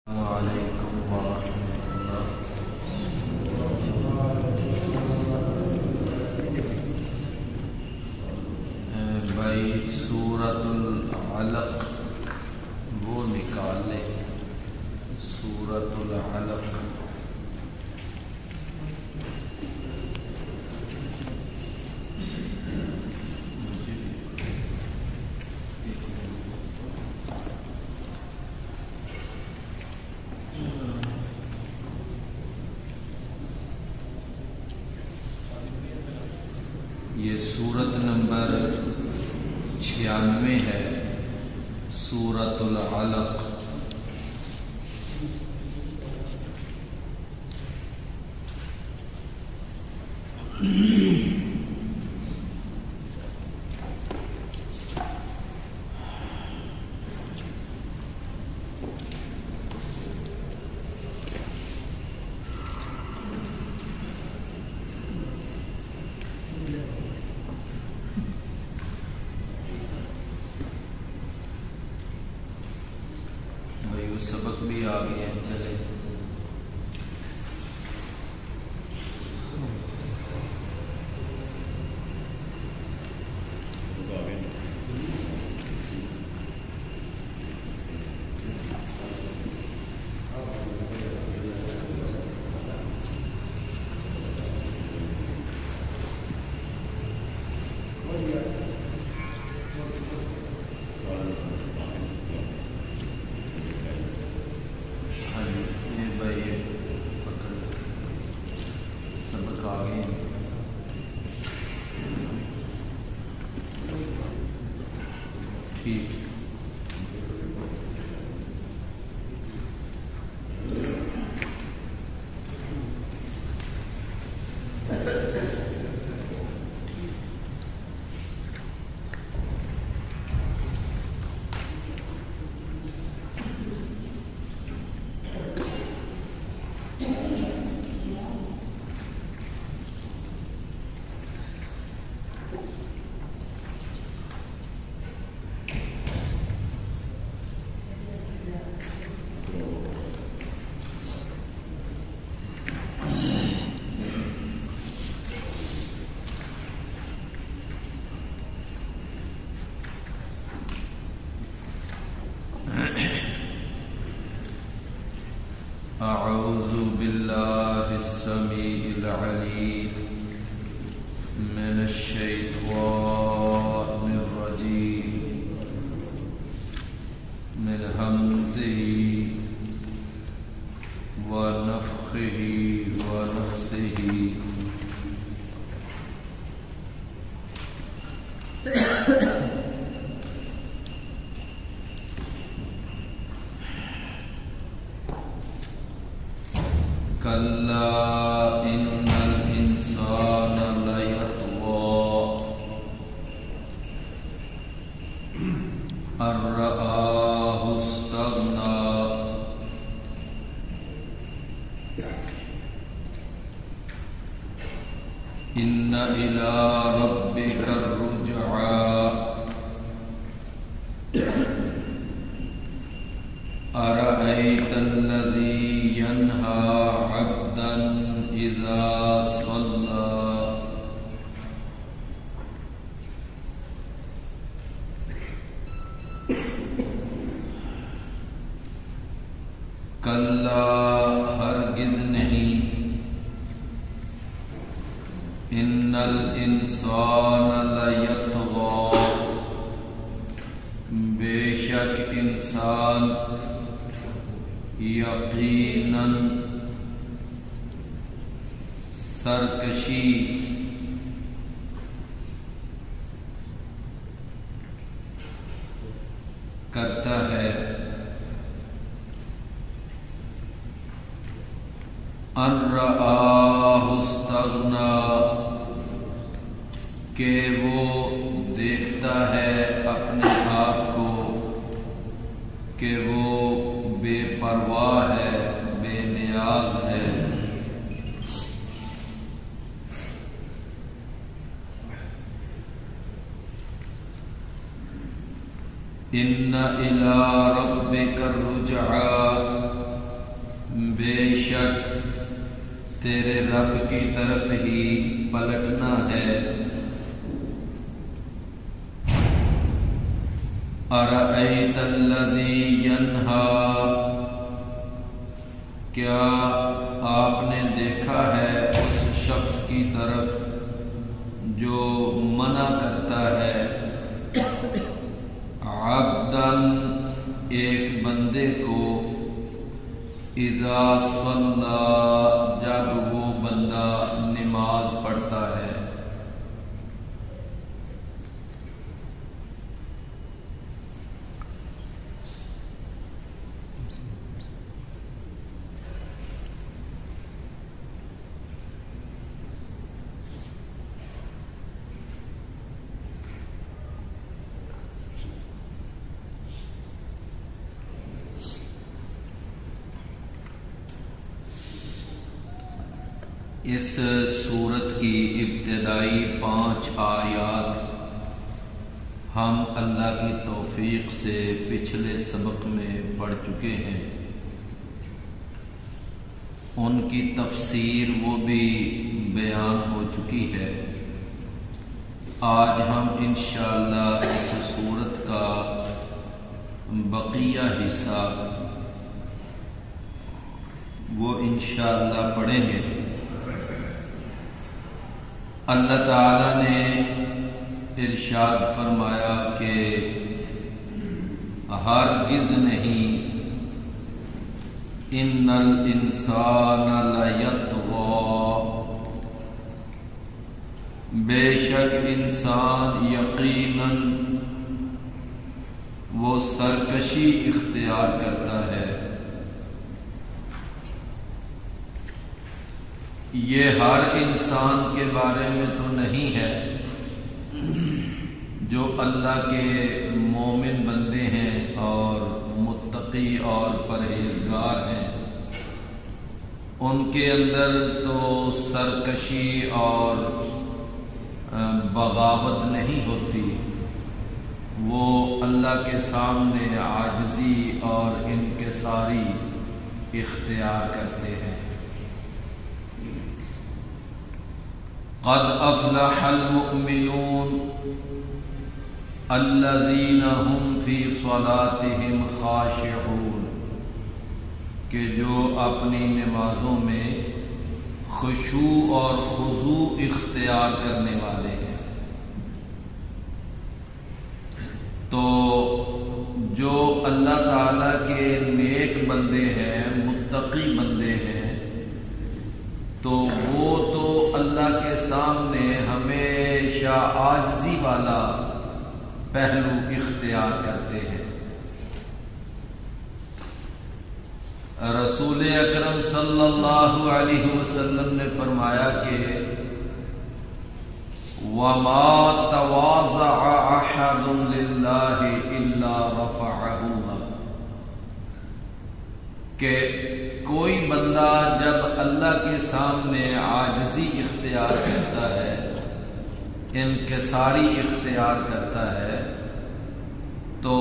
السلام علیکم ورحمۃ اللہ۔ بھائی سورۃ العلق وہ نکال لیں، سورۃ العلق۔ یہ سورت نمبر 96 ہے، سورۃ العلق۔ سبق بھی آ گئے ہیں، چلے ٹھیک۔ اعوذ باللہ السمیع العلیم من الشیطان الرجیم من ہمزہ ونفخہ ونفثہ۔ کلا ان الانسان لیطغی ان رآہ استغنی ان الی ربک الرجعی ارأیت الذی ینہی عبدا اذا صلی۔ کلا ہرگز نہیں، ان الانسان لیطغی بے شک انسان یقیناً سرکشی کرتا ہے، ان رآہ استغنی کہ وہ دیکھتا ہے اپنے آپ کو کہ وہ بے پرواہ ہے، بے نیاز ہے۔ ان الی ربک الرجعی تیرے رب کی طرف ہی پلٹنا ہے۔ ارأیت الذی ینہا، کیا آپ نے دیکھا ہے اس شخص کی طرف جو منع کرتا ہے، عبداً ایک بندے کو، اذا صلی جب وہ بندہ نماز پڑھتا ہے۔ اس سورت کی ابتدائی 5 آیات ہم اللہ کی توفیق سے پچھلے سبق میں پڑھ چکے ہیں۔ ان کی تفسیر وہ بھی بیان ہو چکی ہے۔ آج ہم انشاءاللہ اس سورت کا بقیہ حصہ وہ انشاءاللہ پڑھیں گے۔ اللہ تعالی نے ارشاد فرمایا کہ ہرگز نہیں، ان الانسان لیطغی، بے شک انسان یقیناً وہ سرکشی اختیار کرتا ہے۔ یہ ہر انسان کے بارے میں تو نہیں ہے، جو اللہ کے مومن بندے ہیں اور متقی اور پرہیزگار ہیں، ان کے اندر تو سرکشی اور بغاوت نہیں ہوتی، وہ اللہ کے سامنے عاجزی اور انکساری اختیار کرتے ہیں۔ قد افلح المؤمنون الذین هم فی صلاتهم خاشعون، کہ جو اپنی نمازوں میں خشوع اور خضوع اختیار کرنے والے ہیں۔ تو جو اللہ تعالی کے نیک بندے ہیں، متقی بندے ہیں، تو وہ تو اللہ کے سامنے ہمیشہ عاجزی والا پہلو اختیار کرتے ہیں۔ رسول اکرم صلی اللہ علیہ وسلم نے فرمایا کہ وَمَا تَوَاضَعَ أَحَدٌ لِلَّهِ إِلَّا رَفَعَهُ اللَّهُ، کہ کوئی بندہ جب اللہ کے سامنے عاجزی اختیار کرتا ہے، انکساری اختیار کرتا ہے، تو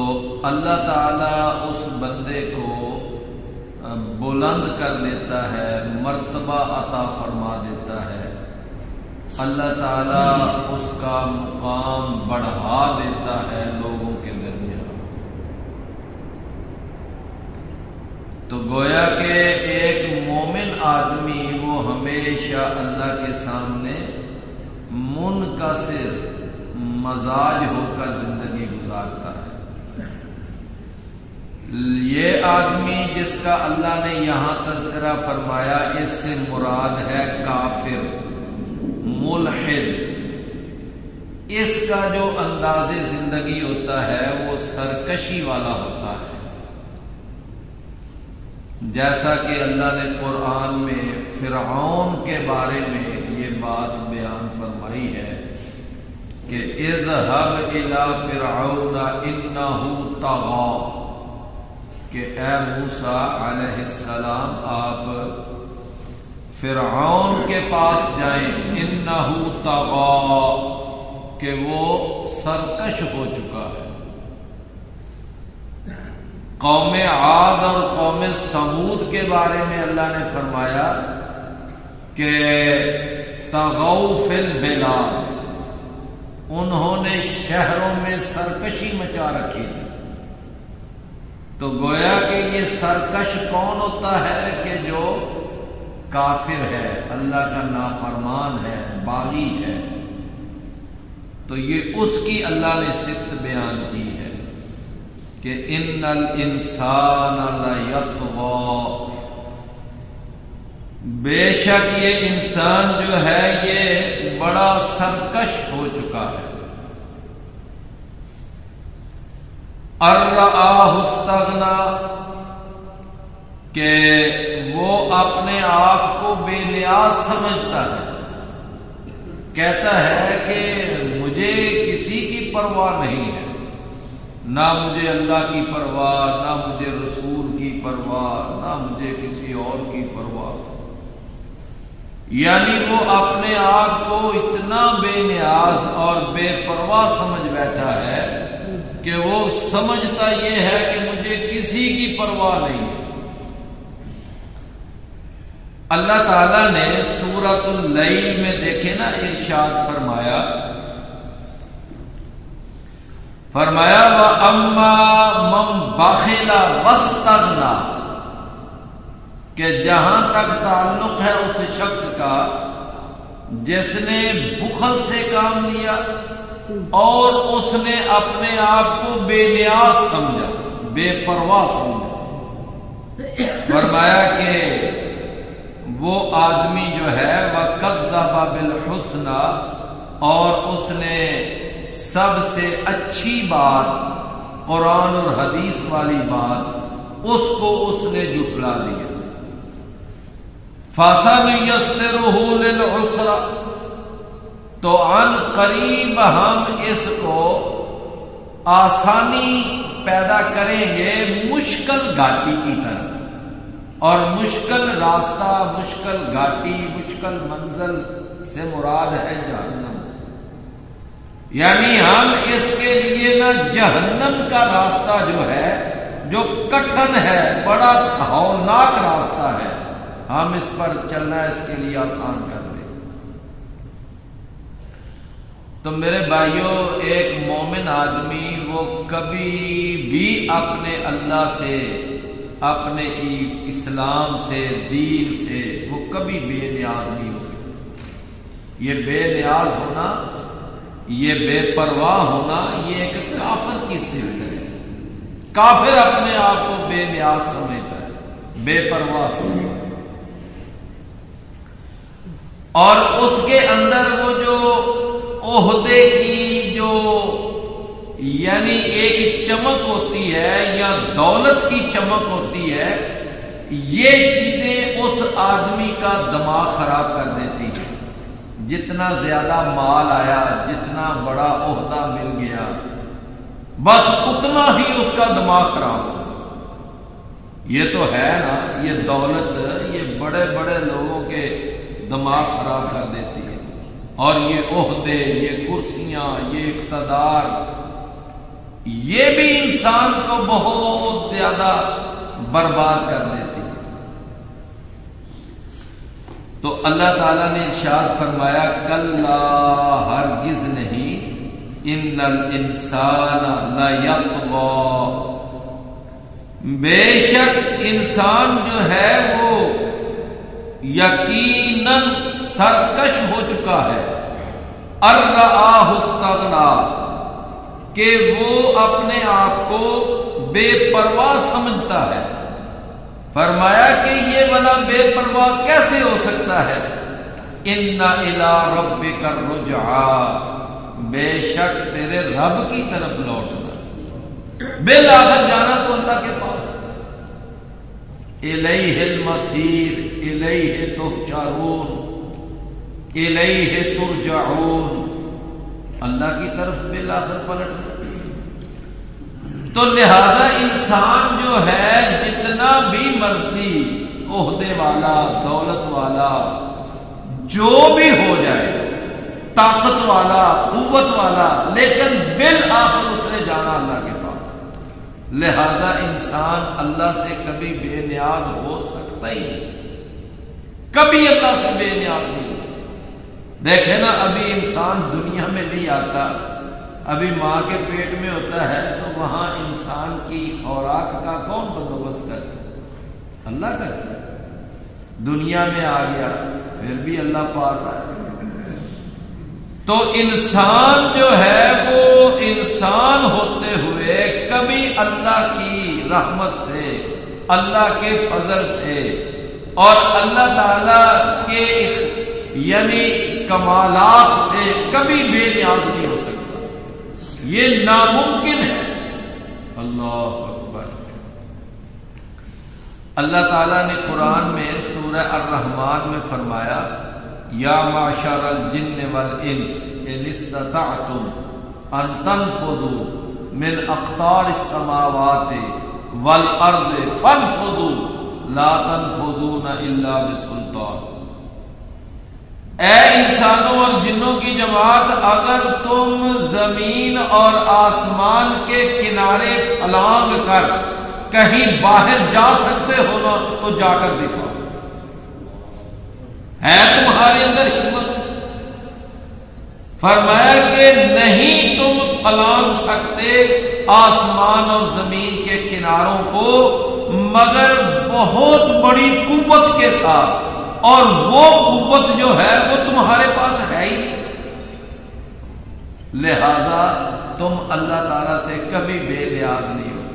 اللہ تعالیٰ اس بندے کو بلند کر دیتا ہے، مرتبہ عطا فرما دیتا ہے، اللہ تعالیٰ اس کا مقام بڑھا دیتا ہے لوگوں کے درمیان۔ تو گویا کہ ایک مومن آدمی وہ ہمیشہ اللہ کے سامنے منکسر مزاج ہو کر زندگی گزارتا ہے۔ یہ آدمی جس کا اللہ نے یہاں تذکرہ فرمایا، اس سے مراد ہے کافر، ملحد۔ اس کا جو انداز زندگی ہوتا ہے وہ سرکشی والا ہوتا ہے، جیسا کہ اللہ نے قرآن میں فرعون کے بارے میں یہ بات بیان فرمائی ہے کہ اذهب الى فرعون انه طغى، کہ اے موسیٰ علیہ السلام آپ فرعون کے پاس جائیں، انه طغى، کہ وہ سرکش ہو چکا ہے۔ قوم عاد اور قوم سمود کے بارے میں اللہ نے فرمایا کہ طغوا فی البلاد، انہوں نے شہروں میں سرکشی مچا رکھی تھی. تو گویا کہ یہ سرکش کون ہوتا ہے کہ جو کافر ہے، اللہ کا نافرمان ہے، باغی ہے. تو یہ اس کی اللہ نے صفت بیان کی ہے کہ ان الانسان لیطغی، بے شک یہ انسان جو ہے یہ بڑا سرکش ہو چکا ہے. ارآہ استغنا، کہ وہ اپنے آپ کو بے نیاز سمجھتا ہے، کہتا ہے کہ مجھے کسی کی پرواہ نہیں ہے، نہ مجھے اللہ کی پرواہ، نہ مجھے رسول کی پرواہ، نہ مجھے کسی اور کی پرواہ. یعنی وہ اپنے آپ کو اتنا بے نیاز اور بے پرواہ سمجھ بیٹھا ہے کہ وہ سمجھتا یہ ہے کہ مجھے کسی کی پرواہ نہیں ہے. اللہ تعالیٰ نے سورۃ اللیل میں دیکھے نا ارشاد فرمایا وَأَمَّا مَن بَخِلَ وَاسْتَغْنَىٰ، کہ جہاں تک تعلق ہے اس شخص کا جس نے بخل سے کام لیا اور اس نے اپنے آپ کو بے نیاز سمجھا، بے پرواہ سمجھا. فرمایا کہ وہ آدمی جو ہے وَكَذَّبَ بِالْحُسْنَىٰ، اور اس نے سب سے اچھی بات، قرآن اور حدیث والی بات، اس کو اس نے جھٹلا دیا. فَسَنُيَسِّرُهُ لِلْعُسْرَىٰ، تو عن قریب ہم اس کو آسانی پیدا کریں گے مشکل گھاٹی کی طرف. اور مشکل راستہ، مشکل گھاٹی، مشکل منزل سے مراد ہے جہنم. یعنی ہم اس کے لیے نہ جہنم کا راستہ جو ہے، جو کٹھن ہے، بڑا ہولناک راستہ ہے، ہم اس پر چلنا اس کے لیے آسان کر دیں. تو میرے بھائیوں، ایک مومن آدمی وہ کبھی بھی اپنے اللہ سے، اپنے اسلام سے، دین سے وہ کبھی بے نیاز نہیں ہو سکتا. یہ بے نیاز ہونا، یہ بے پرواہ ہونا، یہ ایک کافر کی صفت ہے. کافر اپنے آپ کو بے نیاز سمجھتا ہے، بے پرواہ سمجھتا ہے. اور اس کے اندر وہ جو عہدے کی جو یعنی ایک چمک ہوتی ہے یا دولت کی چمک ہوتی ہے، یہ چیزیں اس آدمی کا دماغ خراب کر دیتی ہیں. جتنا زیادہ مال آیا، جتنا بڑا عہدہ مل گیا، بس اتنا ہی اس کا دماغ خراب ہو. یہ تو ہے نا، یہ دولت یہ بڑے بڑے لوگوں کے دماغ خراب کر دیتی ہے. اور یہ عہدے، یہ کرسیاں، یہ اقتدار، یہ بھی انسان کو بہت زیادہ برباد کر دیتی ہے. تو اللہ تعالیٰ نے ارشاد فرمایا کلا، ہرگز نہیں، ان الانسان لیطغی، بے شک انسان جو ہے وہ یقیناً سرکش ہو چکا ہے. ارآہ استغنیٰ، کہ وہ اپنے آپ کو بے پرواہ سمجھتا ہے. فرمایا کہ یہ والا بے پرواہ کیسے ہو سکتا ہے؟ ان الی ربک الرجعی، بے شک تیرے رب کی طرف لوٹنا، بالآخر جانا تو اللہ کے پاس ہے. الیہ المصیر، الیہ تحشرون، الیہ ترجعون، اللہ کی طرف بالآخر پلٹنا. تو لہذا انسان جو ہے جتنا بھی مرضی عہدے والا، دولت والا، جو بھی ہو جائے، طاقت والا، قوت والا، لیکن بالآخر اس نے جانا اللہ کے پاس. لہذا انسان اللہ سے کبھی بے نیاز ہو سکتا ہی نہیں. کبھی اللہ سے بے نیاز نہیں ہو سکتا۔ دیکھیں نا، ابھی انسان دنیا میں نہیں آتا، ابھی ماں کے پیٹ میں ہوتا ہے تو وہاں انسان کی خوراک کا کون بندوبست کرتا ہے؟ اللہ کرتا ہے۔ دنیا میں آ گیا پھر بھی اللہ پال رہا ہے۔ تو انسان جو ہے وہ انسان ہوتے ہوئے کبھی اللہ کی رحمت سے، اللہ کے فضل سے اور اللہ تعالی کے یعنی کمالات سے کبھی بے نیاز نہیں ہو سکتا، یہ ناممکن ہے۔ اللہ اکبر۔ اللہ تعالیٰ نے قرآن میں سورہ الرحمن میں فرمایا، یا معشر الجن والانس ان استطعتم ان تنفذوا من اقطار السماوات والارض فانفذوا لا تنفذون الا بسلطان۔ اے انسانوں اور جنوں کی جماعت، اگر تم زمین اور آسمان کے کنارے پھلانگ کر کہیں باہر جا سکتے ہو نا تو جا کر دکھاؤ، ہے تمہارے اندر ہمت؟ فرمایا کہ نہیں تم پھلانگ سکتے آسمان اور زمین کے کناروں کو مگر بہت بڑی قوت کے ساتھ، اور وہ قوت جو ہے وہ تمہارے پاس ہے ہی، لہذا تم اللہ تعالی سے کبھی بے نیاز نہیں ہو سکتے۔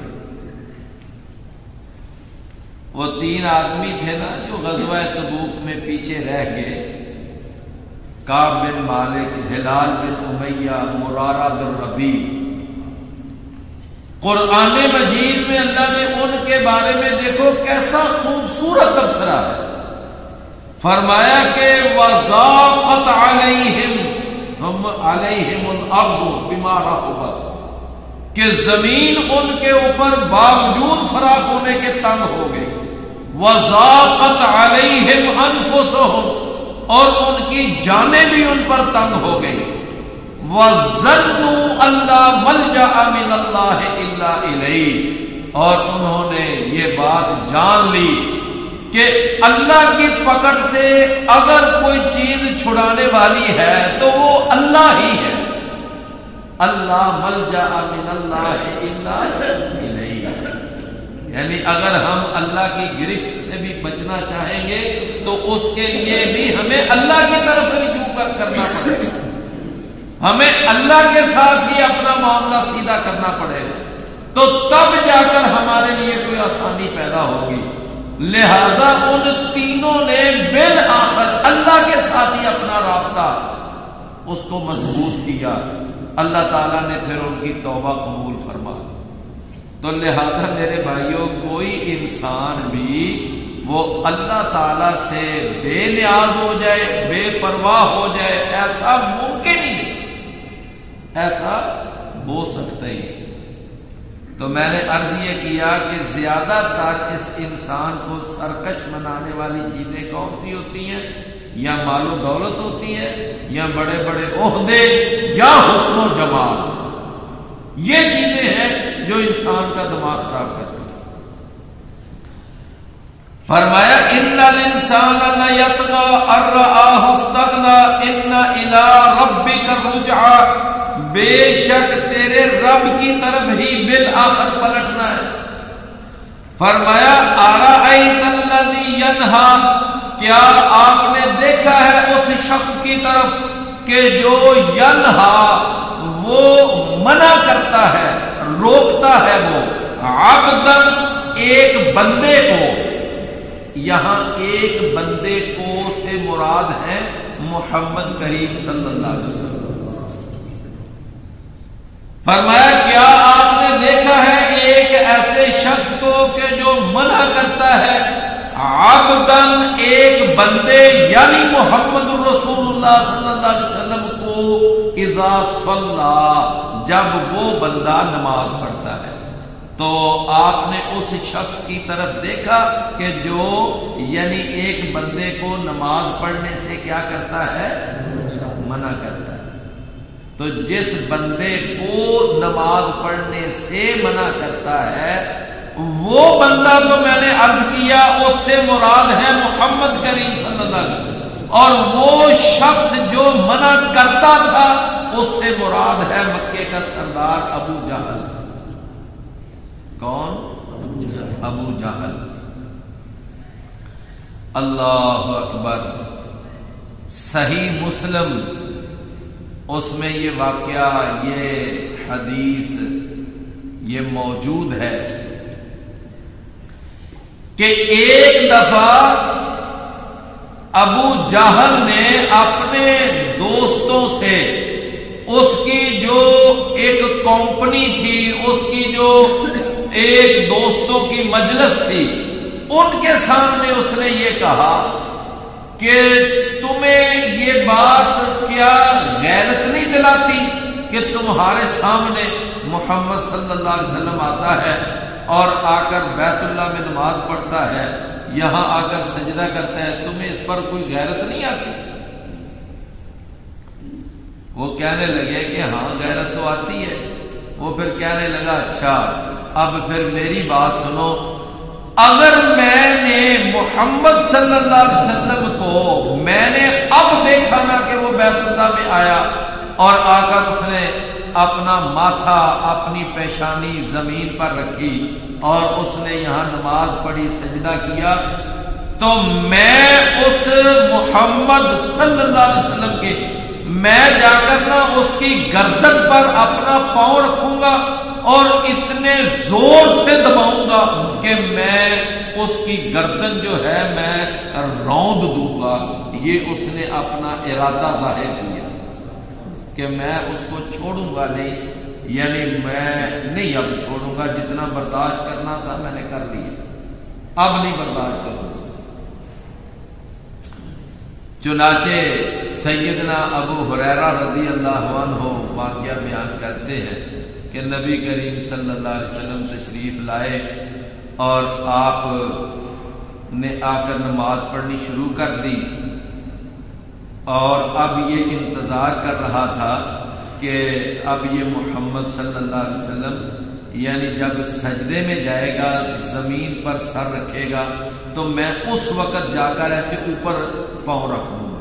وہ 3 آدمی تھے نا جو غزوہ تبوک میں پیچھے رہ گئے، کعب بن مالک، ہلال بن امیہ، مرارہ بن ربیع۔ قرآن مجید میں اللہ نے ان کے بارے میں دیکھو کیسا خوبصورت تبصرہ ہے، فرمایا کہ وَضَاقَتْ عَلَيْهِمُ الْأَرْضُ بِمَا رَحُبَتْ، کہ زمین ان کے اوپر باوجود فراخ ہونے کے تنگ ہو گئی۔ وَضَاقَتْ عَلَيْهِمْ أَنفُسُهُمْ، اور ان کی جانیں بھی ان پر تنگ ہو گئی۔ وَظَنُّوا أَن لَّا مَلْجَأَ مِنَ اللَّهِ إِلَّا إِلَيْهِ، اور انہوں نے یہ بات جان لی کہ اللہ کی پکڑ سے اگر کوئی چیز چھڑانے والی ہے تو وہ اللہ ہی ہے۔ اللہ ملجأ من اللہ الا الیہ، یعنی اگر ہم اللہ کی گرفت سے بھی بچنا چاہیں گے تو اس کے لیے بھی ہمیں اللہ کی طرف رجوع کرنا پڑے گا، ہمیں اللہ کے ساتھ ہی اپنا معاملہ سیدھا کرنا پڑے گا، تو تب جا کر ہمارے لیے کوئی آسانی پیدا ہوگی۔ لہذا ان تینوں نے بالآخر اللہ کے ساتھ ہی اپنا رابطہ اس کو مضبوط کیا، اللہ تعالیٰ نے پھر ان کی توبہ قبول فرما۔ تو لہذا میرے بھائیوں، کوئی انسان بھی وہ اللہ تعالیٰ سے بے نیاز ہو جائے، بے پرواہ ہو جائے، ایسا ممکن ہی نہیں، ایسا ہو سکتا ہی نہیں۔ تو میں نے عرض یہ کیا کہ زیادہ تر اس انسان کو سرکش بنانے والی چیزیں کون سی ہوتی ہیں؟ یا مال و دولت ہوتی ہے، یا بڑے بڑے عہدے، یا حسن و جمال۔ یہ چیزیں ہیں جو انسان کا دماغ خراب کرتی ہیں۔ فرمایا ان الانسان لیطغی ان رآہ استغنی ان الی ربک الرجعی، بے شک تیرے رب کی طرف ہی بالآخر پلٹنا ہے۔ فرمایا ارأیت الذی ینہی، کیا آپ نے دیکھا ہے اس شخص کی طرف کہ جو ینہی، وہ منع کرتا ہے، روکتا ہے، وہ عبدن، ایک بندے کو، یہاں ایک بندے کو سے مراد ہے محمد کریم صلی اللہ علیہ وسلم۔ فرمایا کیا آپ نے دیکھا ہے ایک ایسے شخص کو کہ جو منع کرتا ہے، عبدن، ایک بندے یعنی محمد رسول اللہ صلی اللہ علیہ وسلم کو، اذا صلی، جب وہ بندہ نماز پڑھتا ہے۔ تو آپ نے اس شخص کی طرف دیکھا کہ جو یعنی ایک بندے کو نماز پڑھنے سے کیا کرتا ہے؟ منع کرتا ہے۔ تو جس بندے کو نماز پڑھنے سے منع کرتا ہے وہ بندہ تو میں نے عرض کیا اس سے مراد ہے محمد کریم صلی اللہ علیہ وسلم، اور وہ شخص جو منع کرتا تھا اس سے مراد ہے مکے کا سردار ابو جہل۔ کون؟ ابو جہل۔ اللہ اکبر۔ صحیح مسلم اس میں یہ واقعہ، یہ حدیث یہ موجود ہے کہ ایک دفعہ ابو جہل نے اپنے دوستوں سے، اس کی جو ایک کمپنی تھی، اس کی جو ایک دوستوں کی مجلس تھی، ان کے سامنے اس نے یہ کہا کہ تمہیں یہ بات کیا غیرت نہیں دلاتی کہ تمہارے سامنے محمد صلی اللہ علیہ وسلم آتا ہے اور آ کر بیت اللہ میں نماز پڑھتا ہے، یہاں آ کر سجدہ کرتا ہے، تمہیں اس پر کوئی غیرت نہیں آتی؟ وہ کہنے لگے کہ ہاں غیرت تو آتی ہے۔ وہ پھر کہنے لگا اچھا اب پھر میری بات سنو، اگر میں نے محمد صلی اللہ علیہ وسلم کو میں نے اب دیکھا نا کہ وہ بیت اللہ میں آیا اور آ کر اس نے اپنا ماتھا، اپنی پیشانی زمین پر رکھی اور اس نے یہاں نماز پڑھی، سجدہ کیا، تو میں اس محمد صلی اللہ علیہ وسلم کے میں جا کر نا اس کی گردن پر اپنا پاؤں رکھوں گا اور اتنے زور سے دباؤں گا کہ میں اس کی گردن جو ہے میں روند دوں گا۔ یہ اس نے اپنا ارادہ ظاہر کیا کہ میں اس کو چھوڑوں گا نہیں، یعنی میں نہیں اب چھوڑوں گا، جتنا برداشت کرنا تھا میں نے کر لیا، اب نہیں برداشت کروں گا۔ چنانچہ سیدنا ابو ہریرہ رضی اللہ عنہ واقعہ بیان کرتے ہیں کہ نبی کریم صلی اللہ علیہ وسلم تشریف لائے اور آپ نے آ کر نماز پڑھنی شروع کر دی، اور اب یہ انتظار کر رہا تھا کہ اب یہ محمد صلی اللہ علیہ وسلم یعنی جب سجدے میں جائے گا، زمین پر سر رکھے گا، تو میں اس وقت جا کر ایسے اوپر پاؤں رکھ دوں گا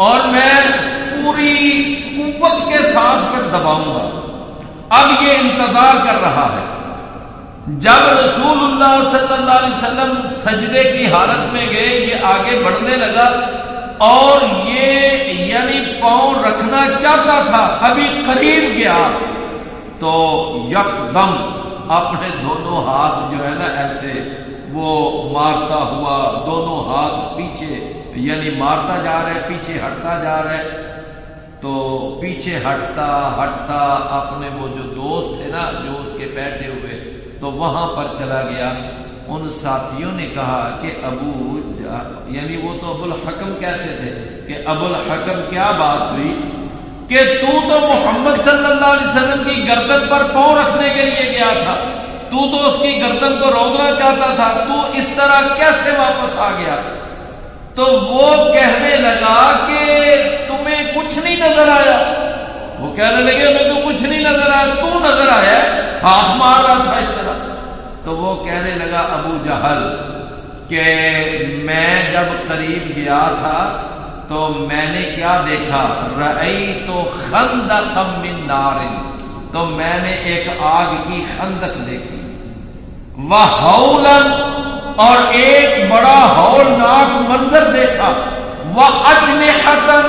اور میں پوری قوت کے ساتھ پھر دباؤں گا۔ اب یہ انتظار کر رہا ہے۔ جب رسول اللہ صلی اللہ علیہ وسلم سجدے کی حالت میں گئے، یہ آگے بڑھنے لگا اور یہ یعنی پاؤں رکھنا چاہتا تھا، ابھی قریب گیا تو یکدم اپنے دونوں ہاتھ جو ہے نا ایسے وہ مارتا ہوا، دونوں ہاتھ پیچھے یعنی مارتا جا رہا ہے، پیچھے ہٹتا جا رہا ہے، تو پیچھے ہٹتا ہٹتا اپنے وہ جو دوست تھے نا جو اس کے بیٹھے ہوئے، تو وہاں پر چلا گیا۔ ان ساتھیوں نے کہا کہ یعنی وہ تو ابو الحکم کہتے تھے کہ ابو الحکم کیا بات ہوئی کہ تو محمد صلی اللہ علیہ وسلم کی گردن پر پاؤں رکھنے کے لیے گیا تھا، تو اس کی گردن کو روکنا چاہتا تھا، تو اس طرح کیسے واپس آ گیا؟ تو وہ کہنے لگا کہ تمہیں کچھ نہیں نظر آیا؟ وہ کہنے لگے میں تو کچھ نہیں نظر آیا، تو نظر آیا، ہاتھ مار رہا تھا اس طرح۔ تو وہ کہنے لگا ابو جہل کہ میں جب قریب گیا تھا تو میں نے کیا دیکھا، رأیت خندقا من نار، تو میں نے ایک آگ کی خندق دیکھی، وہولا، اور ایک بڑا ہولناک منظر دیکھا، واجنحتا،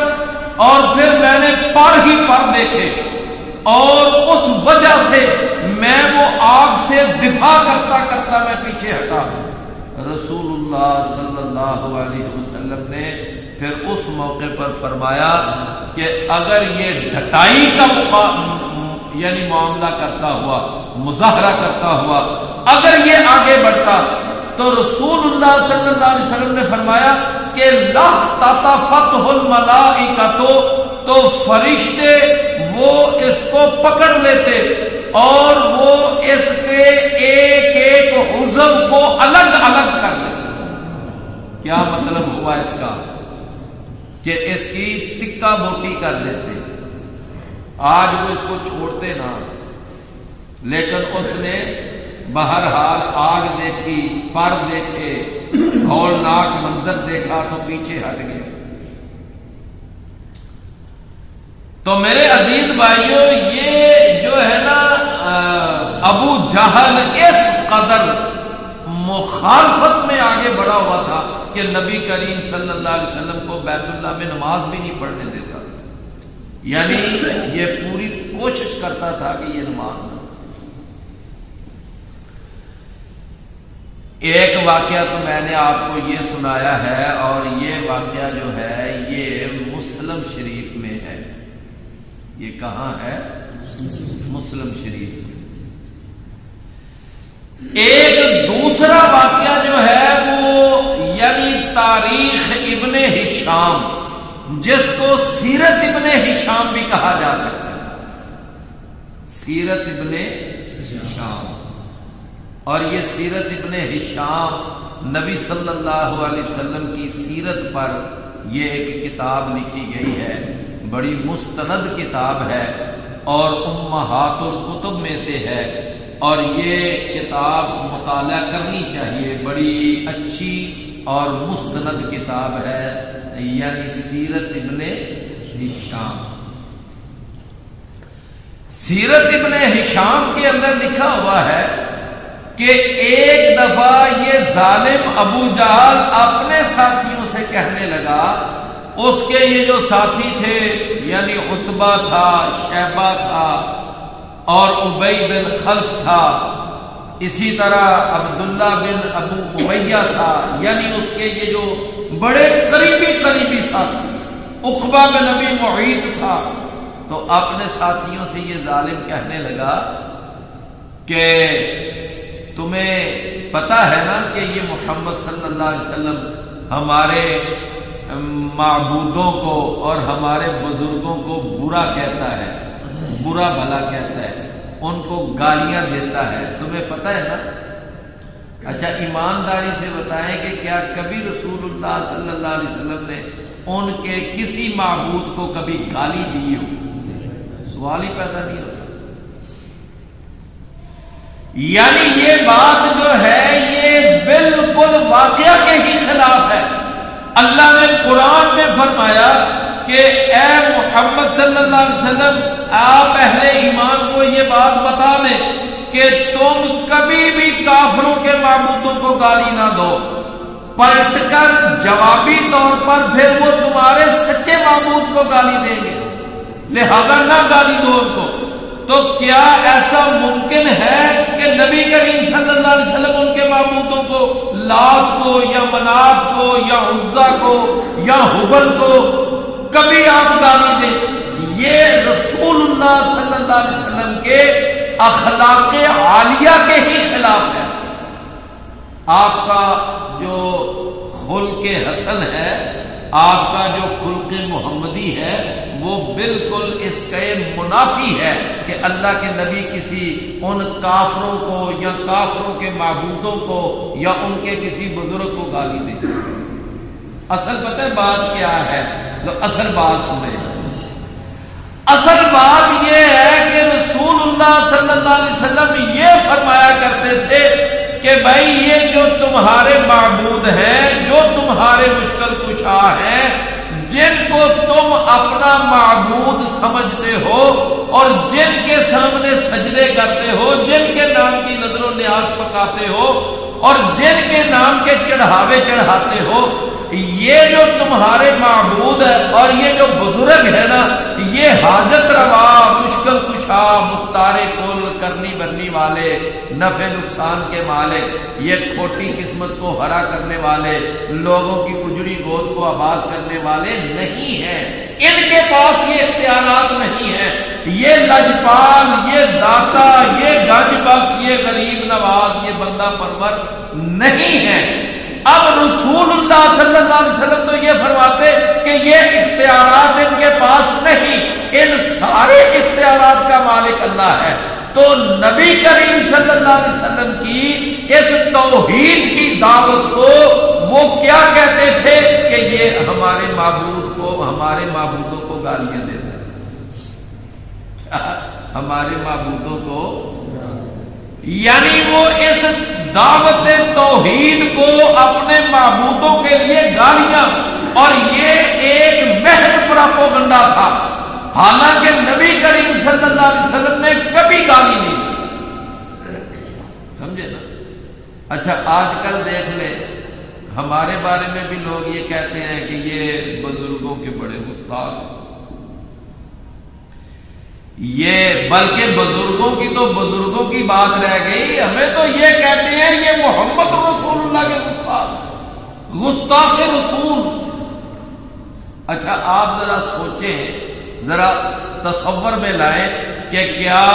اور پھر میں نے پر ہی پر دیکھے، اور اس وجہ سے میں وہ آگ سے دفاع کرتا کرتا میں پیچھے ہٹا۔ رسول اللہ صلی اللہ علیہ وسلم نے پھر اس موقع پر فرمایا کہ اگر یہ ڈٹائی کا یعنی معاملہ کرتا ہوا، مظاہرہ کرتا ہوا اگر یہ آگے بڑھتا تو رسول اللہ صلی اللہ علیہ وسلم نے فرمایا کہ لَاخْتَطَفَتْهُ الْمَلَائِكَةُ، تو فرشتے وہ اس کو پکڑ لیتے اور وہ اس کے ایک ایک عضو کو الگ الگ کر دیتے۔ کیا مطلب ہوا اس کا؟ کہ اس کی ٹکا بوٹی کر دیتے۔ آج وہ اس کو چھوڑتے نہ، لیکن اس نے بہرحال آگ دیکھی، پر دیکھے، ہولناک منظر دیکھا تو پیچھے ہٹ گئے. تو میرے عزیز بھائیوں، یہ جو ہے نا ابو جہل اس قدر مخالفت میں آگے بڑھا ہوا تھا کہ نبی کریم صلی اللہ علیہ وسلم کو بیت اللہ میں نماز بھی نہیں پڑھنے دیتا. یعنی یہ پوری کوشش کرتا تھا کہ یہ نماز نہ. ایک واقعہ تو میں نے آپ کو یہ سنایا ہے، اور یہ واقعہ جو ہے یہ مسلم شریف میں ہے. یہ کہاں ہے؟ مسلم شریف میں. ایک دوسرا واقعہ جو ہے وہ یعنی تاریخ ابن ہشام، جس کو سیرت ابن ہشام بھی کہا جا سکتا ہے. سیرت ابن ہشام، اور یہ سیرت ابن ہشام نبی صلی اللہ علیہ وسلم کی سیرت پر یہ ایک کتاب لکھی گئی ہے. بڑی مستند کتاب ہے اور امہات الکتب میں سے ہے، اور یہ کتاب مطالعہ کرنی چاہیے. بڑی اچھی اور مستند کتاب ہے، یعنی سیرت ابن ہشام. سیرت ابن ہشام کے اندر لکھا ہوا ہے کہ ایک دفعہ یہ ظالم ابو جہل اپنے ساتھیوں سے کہنے لگا، اس کے یہ جو ساتھی تھے یعنی عتبہ تھا، شیبہ تھا، اور ابی بن خلف تھا، اسی طرح عبداللہ بن ابو امیہ تھا، یعنی اس کے یہ جو بڑے قریبی ساتھی، عقبہ بن ابی معیط تھا. تو اپنے ساتھیوں سے یہ ظالم کہنے لگا کہ تمہیں پتا ہے نا کہ یہ محمد صلی اللہ علیہ وسلم ہمارے معبودوں کو اور ہمارے بزرگوں کو برا کہتا ہے، برا بھلا کہتا ہے، ان کو گالیاں دیتا ہے. تمہیں پتہ ہے نا؟ اچھا ایمانداری سے بتائیں کہ کیا کبھی رسول اللہ صلی اللہ علیہ وسلم نے ان کے کسی معبود کو کبھی گالی دی ہو؟ سوال ہی پیدا نہیں ہوتا. یعنی یہ بات جو ہے یہ بالکل واقعہ کے ہی خلاف ہے. اللہ نے قرآن میں فرمایا کہ اے محمد صلی اللہ علیہ وسلم، آپ اہل ایمان کو یہ بات بتا دیں کہ تم کبھی بھی کافروں کے معبودوں کو گالی نہ دو. پلٹ کر جوابی طور پر پھر وہ تمہارے سچے معبود کو گالی دیں گے، لہذا نہ گالی دو ان کو. تو کیا ایسا ممکن ہے کہ نبی کریم صلی اللہ علیہ وسلم ان کے معبودوں کو، لات کو یا منات کو یا عزا کو یا حبل کو کبھی آپ گالی دیں؟ یہ رسول اللہ صلی اللہ علیہ وسلم کے اخلاق عالیہ کے ہی خلاف ہے. آپ کا جو خلق حسن ہے، آپ کا جو خلق محمدی ہے، وہ بالکل اس کے منافی ہے کہ اللہ کے نبی کسی ان کافروں کو یا کافروں کے معبودوں کو یا ان کے کسی بزرگ کو گالی دے. اصل پتہ ہے بات کیا ہے؟ اصل بات سنیں. اصل بات یہ ہے کہ رسول اللہ صلی اللہ علیہ وسلم یہ فرمایا کرتے تھے کہ بھائی یہ جو تمہارے معبود ہیں، جو تمہارے مشکل کشا ہیں، جن کو تم اپنا معبود سمجھتے ہو اور جن کے سامنے سجدے کرتے ہو، جن کے نام کی نذر و نیاز پکاتے ہو اور جن کے نام کے چڑھاوے چڑھاتے ہو، یہ جو تمہارے معبود ہے اور یہ جو بزرگ ہے نا، یہ حاجت روا، مشکل کشا، مختار کل، کرنی برنی والے، نفع نقصان کے مالک، یہ کھوٹی قسمت کو ہرا کرنے والے، لوگوں کی اجڑی گود کو آباد کرنے والے نہیں ہیں. ان کے پاس یہ اختیارات نہیں ہیں. یہ لجپال، یہ داتا، یہ گنج بخش، یہ غریب نواز، یہ بندہ پرور نہیں ہے. اب رسول اللہ صلی اللہ علیہ وسلم تو یہ فرماتے کہ یہ اختیارات ان کے پاس نہیں، ان سارے اختیارات کا مالک اللہ ہے. تو نبی کریم صلی اللہ علیہ وسلم کی اس توحید کی دعوت کو وہ کیا کہتے تھے کہ یہ ہمارے معبود کو، ہمارے معبودوں کو گالیاں دیتا ہے. ہمارے معبودوں کو، یعنی وہ اس دعوت توحید کو اپنے معبودوں کے لیے گالیاں، اور یہ ایک محض پراپوگنڈا تھا، حالانکہ نبی کریم صلی اللہ علیہ وسلم نے کبھی گالی نہیں دی۔ سمجھے نا؟ اچھا آج کل دیکھ لے، ہمارے بارے میں بھی لوگ یہ کہتے ہیں کہ یہ بزرگوں کے بڑے استاد ہیں، یہ بلکہ بزرگوں کی تو بزرگوں کی بات رہ گئی، ہمیں تو یہ کہتے ہیں یہ محمد رسول اللہ کے استاد، گستاخ رسول۔ اچھا آپ ذرا سوچیں، ذرا تصور میں لائیں کہ کیا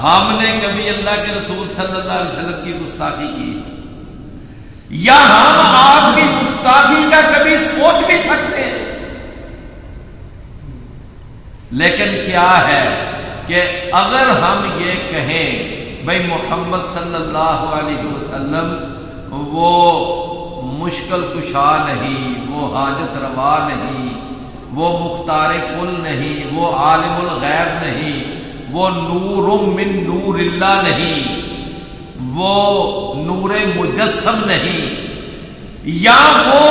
ہم نے کبھی اللہ کے رسول صلی اللہ علیہ وسلم کی گستاخی کی، یا ہم آپ کی گستاخی کا کبھی سوچ بھی سکتے ہیں؟ لیکن کیا ہے کہ اگر ہم یہ کہیں بھائی محمد صلی اللہ علیہ وسلم وہ مشکل کشا نہیں، وہ حاجت روا نہیں، وہ مختار کل نہیں، وہ عالم الغیب نہیں، وہ نور من نور اللہ نہیں، وہ نور مجسم نہیں، یا وہ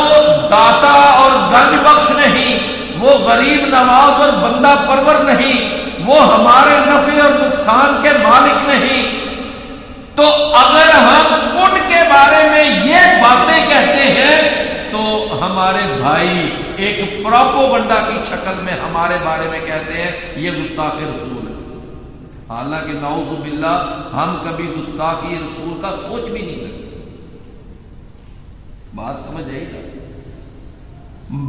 داتا اور گنج بخش نہیں، وہ غریب نواز اور بندہ پرور نہیں، وہ ہمارے نفع اور نقصان کے مالک نہیں، تو اگر ہم ان کے بارے میں یہ باتیں کہتے ہیں تو ہمارے بھائی ایک پراپوگنڈا کی شکل میں ہمارے بارے میں کہتے ہیں یہ گستاخ رسول ہے، حالانکہ نعوذ باللہ ہم کبھی گستاخی رسول کا سوچ بھی نہیں سکتے۔ بات سمجھ آئی گا؟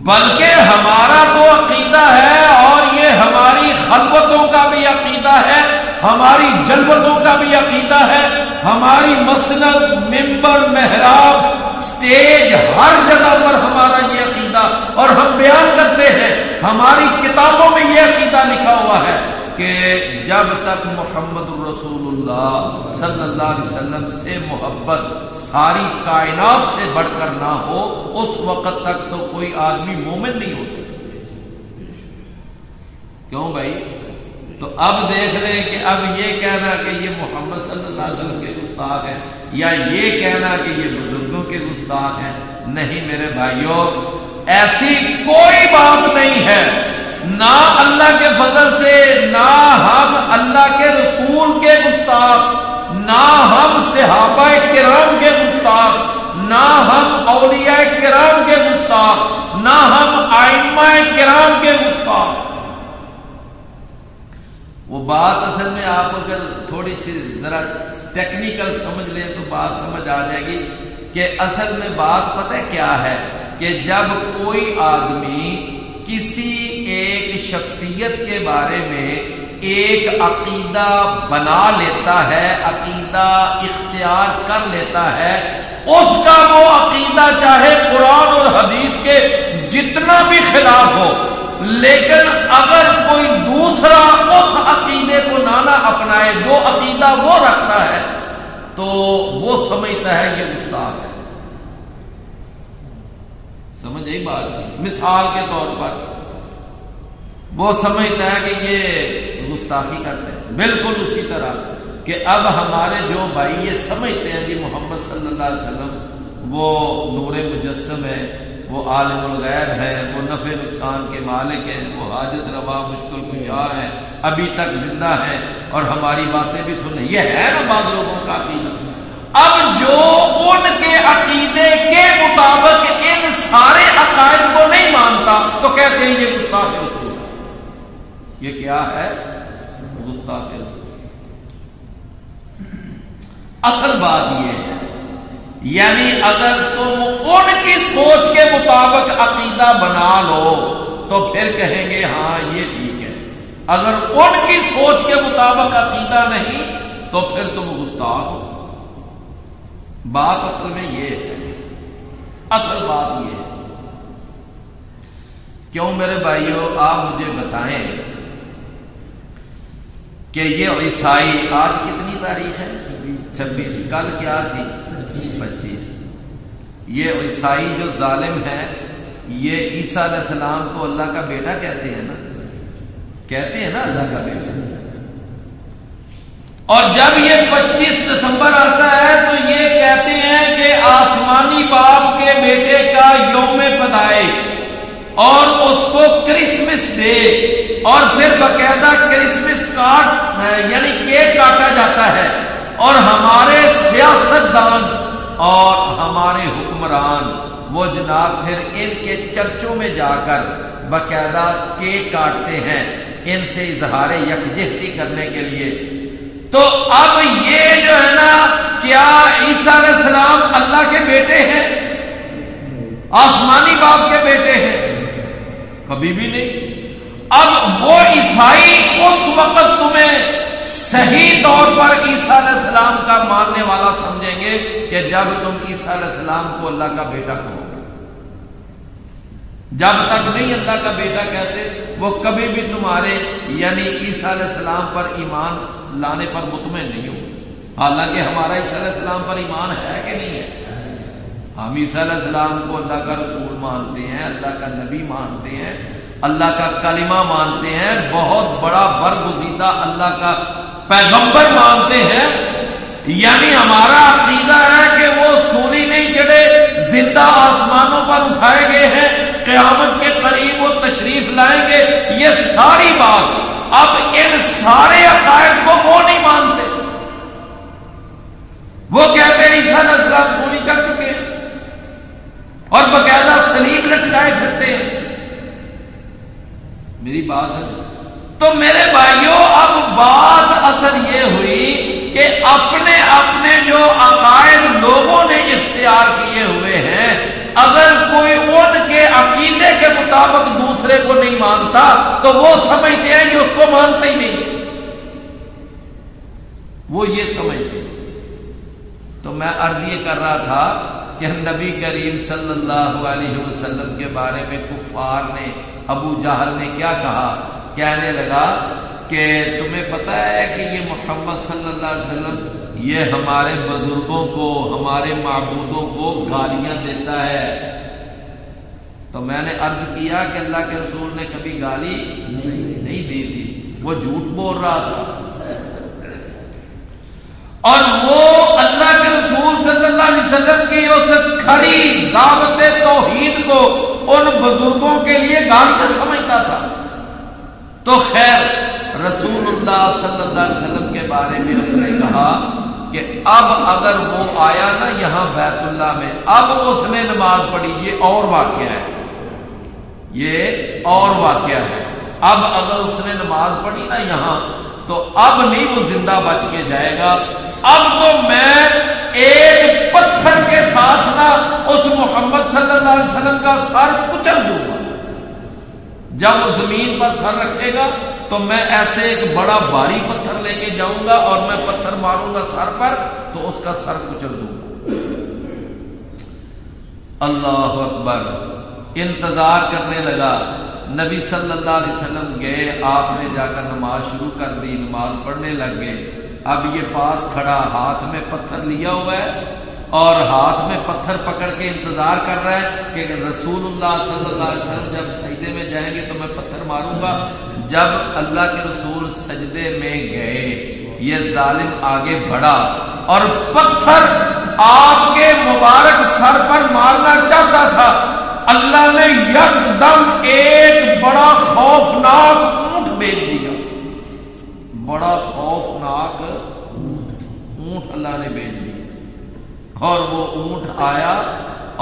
بلکہ ہمارا تو عقیدہ ہے، اور یہ ہماری خلوتوں کا بھی عقیدہ ہے، ہماری جلوتوں کا بھی عقیدہ ہے، ہماری مسند، ممبر، محراب، سٹیج، ہر جگہ پر ہمارا یہ عقیدہ، اور ہم بیان کرتے ہیں، ہماری کتابوں میں یہ عقیدہ لکھا ہوا ہے کہ جب تک محمد رسول اللہ صلی اللہ علیہ وسلم سے محبت ساری کائنات سے بڑھ کر نہ ہو، اس وقت تک تو کوئی آدمی مومن نہیں ہو سکتا۔ کیوں بھائی؟ تو اب دیکھ لیں کہ اب یہ کہنا کہ یہ محمد صلی اللہ علیہ وسلم کے گستاخ ہیں، یا یہ کہنا کہ یہ بزرگوں کے گستاخ ہیں، نہیں میرے بھائیوں، ایسی کوئی بات نہیں ہے، نہ اللہ کے فضل سے، نہ ہم اللہ کے رسول کے گستاخ، نہ ہم صحابہ کرام کے گستاخ، نہ ہم اولیاء کرام کے گستاخ، نہ ہم ائمہ کرام کے گستاخ۔ وہ بات اصل میں آپ اگر تھوڑی سی ذرا ٹیکنیکل سمجھ لیں تو بات سمجھ آ جائے گی کہ اصل میں بات پتہ کیا ہے کہ جب کوئی آدمی کسی ایک شخصیت کے بارے میں ایک عقیدہ بنا لیتا ہے، عقیدہ اختیار کر لیتا ہے، اس کا وہ عقیدہ چاہے قرآن اور حدیث کے جتنا بھی خلاف ہو، لیکن اگر کوئی دوسرا اس عقیدے کو نہ اپنائے جو عقیدہ وہ رکھتا ہے تو وہ سمجھتا ہے یہ گستاخ ہے۔ سمجھ آئی بات؟ مثال کے طور پر وہ سمجھتا ہے کہ یہ گستاخی کرتے ہیں، بالکل اسی طرح کہ اب ہمارے جو بھائی یہ سمجھتے ہیں کہ محمد صلی اللہ علیہ وسلم وہ نور مجسم ہے، وہ عالم الغیب ہے، وہ نفع نقصان کے مالک ہیں، وہ حاجت روا مشکل کشا ہیں، ابھی تک زندہ ہیں اور ہماری باتیں بھی سنیں، یہ ہے نا بعض لوگوں کا عقیدہ۔ اب جو ان کے عقیدے کے مطابق ان سارے عقائد کو نہیں مانتا تو کہتے ہیں یہ گستاخ رسول ہے۔ یہ کیا ہے؟ گستاخ رسول۔ اصل بات یہ ہے، یعنی اگر تم ان کی سوچ کے مطابق عقیدہ بنا لو تو پھر کہیں گے ہاں یہ ٹھیک ہے، اگر ان کی سوچ کے مطابق عقیدہ نہیں تو پھر تم گستاخ ہو۔ بات اصل میں یہ ہے، اصل بات یہ ہے۔ کیوں میرے بھائیوں؟ آپ مجھے بتائیں کہ یہ عیسائی، آج کتنی تاریخ ہے؟ 26، کل کیا تھی؟ 25۔ یہ عیسائی جو ظالم ہے، یہ عیسیٰ علیہ السلام کو اللہ کا بیٹا کہتے ہیں نا، کہتے ہیں نا اللہ کا بیٹا، اور جب یہ 25 دسمبر آتا ہے تو یہ کہتے ہیں کہ آسمانی باپ کے بیٹے کا یوم پیدائش، اور اس کو کرسمس ڈے، اور پھر باقاعدہ کرسمس یعنی کیک کاٹا جاتا ہے، اور ہمارے سیاستدان اور ہمارے حکمران وہ جناب پھر ان کے چرچوں میں جا کر باقاعدہ کیک کاٹتے ہیں ان سے اظہار یکجہتی کرنے کے لیے۔ تو اب یہ جو ہے نا، کیا عیسیٰ علیہ السلام اللہ کے بیٹے ہیں؟ آسمانی باپ کے بیٹے ہیں؟ کبھی بھی نہیں۔ اب وہ عیسائی اس وقت تمہیں صحیح طور پر عیسیٰ علیہ السلام کا ماننے والا سمجھیں گے کہ جب تم عیسیٰ علیہ السلام کو اللہ کا بیٹا کہو گے۔ جب تک نہیں اللہ کا بیٹا کہتے وہ کبھی بھی تمہارے یعنی عیسیٰ علیہ السلام پر ایمان لانے پر مطمئن نہیں ہو۔ حالانکہ ہمارا عیسیٰ علیہ السلام پر ایمان ہے کہ نہیں ہے؟ ہم عیسیٰ علیہ السلام کو اللہ کا رسول مانتے ہیں، اللہ کا نبی مانتے ہیں، اللہ کا کلمہ مانتے ہیں، بہت بڑا برگزیدہ اللہ کا پیغمبر مانتے ہیں۔ یعنی ہمارا عقیدہ ہے کہ وہ سولی نہیں چڑھے، زندہ آسمانوں پر اٹھائے گئے ہیں، قیامت کے قریب وہ تشریف لائیں گے۔ یہ ساری بات اب ان سارے عقائد کو وہ نہیں مانتے۔ وہ کہتے ہیں عیسیٰ علیہ السلام سولی چڑھ چکے ہیں اور باقاعدہ صلیب لٹکائے پھرتے ہیں۔ میری بات سمجھ؟ تو میرے بھائیوں، اب بات اصل یہ ہوئی کہ اپنے اپنے جو عقائد لوگوں نے اختیار کیے ہوئے ہیں، اگر کوئی ان کے عقیدے کے مطابق دوسرے کو نہیں مانتا تو وہ سمجھتے ہیں کہ اس کو مانتے ہی نہیں، وہ یہ سمجھتے ہیں۔ تو میں عرض یہ کر رہا تھا کہ نبی کریم صلی اللہ علیہ وسلم کے بارے میں کفار نے، ابو جہل نے کیا کہا؟ کہنے لگا کہ تمہیں پتا ہے کہ یہ محمد صلی اللہ علیہ وسلم یہ ہمارے بزرگوں کو، ہمارے معبودوں کو گالیاں دیتا ہے۔ تو میں نے عرض کیا کہ اللہ کے رسول نے کبھی گالی نہیں دی تھی، وہ جھوٹ بول رہا تھا، اور وہ اللہ کے رسول صلی اللہ علیہ وسلم کی اس کھری دعوت توحید کو ان بزرگوں کے لیے گالیاں سمجھتا تھا۔ تو خیر، رسول اللہ صلی اللہ علیہ وسلم کے بارے میں اس نے کہا کہ اب اگر وہ آیا نا یہاں بیت اللہ میں، اب اس نے نماز پڑھی، یہ اور واقعہ ہے، یہ اور واقعہ ہے۔ اب اگر اس نے نماز پڑھی نا یہاں تو اب نہیں وہ زندہ بچ کے جائے گا، اب تو میں ایک پتھر کے ساتھ نا اس محمد صلی اللہ علیہ وسلم کا سر کچل دوں گا۔ جب وہ زمین پر سر رکھے گا تو میں ایسے ایک بڑا بھاری پتھر لے کے جاؤں گا اور میں پتھر ماروں گا سر پر تو اس کا سر کچل دوں گا۔ اللہ اکبر۔ انتظار کرنے لگا، نبی صلی اللہ علیہ وسلم گئے، آپ نے جا کر نماز شروع کر دی، نماز پڑھنے لگ گئے۔ اب یہ پاس کھڑا ہاتھ میں پتھر لیا ہوا ہے اور ہاتھ میں پتھر پکڑ کے انتظار کر رہا ہے کہ رسول اللہ صلی اللہ علیہ وسلم جب سجدے میں جائیں گے تو میں پتھر ماروں گا۔ جب اللہ کے رسول سجدے میں گئے، یہ ظالم آگے بڑھا اور پتھر آپ کے مبارک سر پر مارنا چاہتا تھا۔ اللہ نے یکدم ایک بڑا خوفناک اونٹ بھیج دیا، بڑا خوفناک اونٹ اللہ نے بھیج دیا، اور وہ اونٹ آیا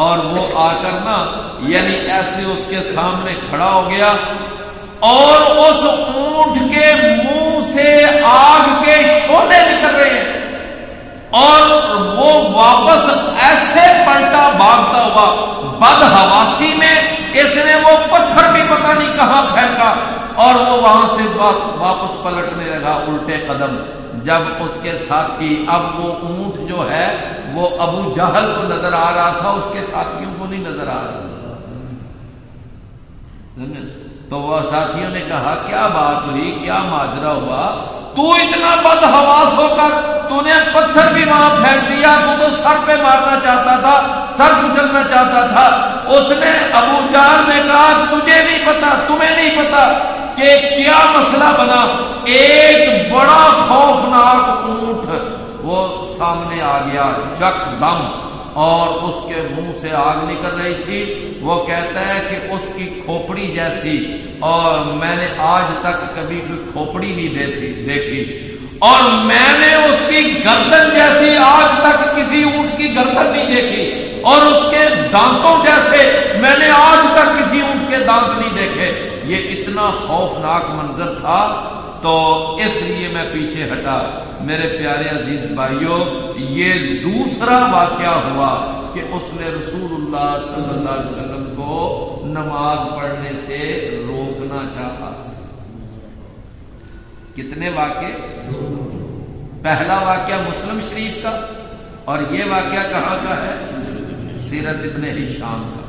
اور وہ آ کر نا یعنی ایسے اس کے سامنے کھڑا ہو گیا، اور اس اونٹ کے منہ سے آگ کے شعلے نکل رہے ہیں، اور وہ واپس ایسے پلٹا بھاگتا ہوا بدحواسی میں، اس نے وہ پتھر بھی پتہ نہیں کہاں پھینکا اور وہ وہاں سے واپس پلٹنے لگا الٹے قدم۔ جب اس کے ساتھی، اب وہ اونٹ جو ہے وہ ابو جہل کو نظر آ رہا تھا، اس کے ساتھیوں کو نہیں نظر آ رہا تھا، تو وہ ساتھیوں نے کہا کیا بات ہوئی، کیا ماجرا ہوا، تو اتنا بدحواس ہو کر تو نے پتھر بھی وہاں پھینک دیا، تو سر پہ مارنا چاہتا تھا، سر کچلنا چاہتا تھا۔ اس نے ابو جہل نے کہا تجھے نہیں پتا، تمہیں نہیں پتا کہ کیا مسئلہ بنا، ایک بڑا خوفناک اونٹ وہ سامنے آ گیا یکدم، اور اس کے منہ سے آگ نکل رہی تھی۔ وہ کہتا ہے کہ اس کی کھوپڑی جیسی، اور میں نے آج تک کبھی کوئی کھوپڑی نہیں دیکھی، اور میں نے اس کی گردن جیسی آج تک کسی اونٹ کی گردن نہیں دیکھی، اور اس کے دانتوں جیسے میں نے آج تک کسی اونٹ کے دانت نہیں دیکھے۔ یہ اتنا خوفناک منظر تھا، تو اس لیے میں پیچھے ہٹا۔ میرے پیارے عزیز بھائیوں، یہ دوسرا واقعہ ہوا کہ اس نے رسول اللہ صلی اللہ علیہ وسلم کو نماز پڑھنے سے روکنا چاہا۔ کتنے واقعے؟ پہلا واقعہ مسلم شریف کا، اور یہ واقعہ کہاں کا ہے؟ سیرت ابن ہشام کا۔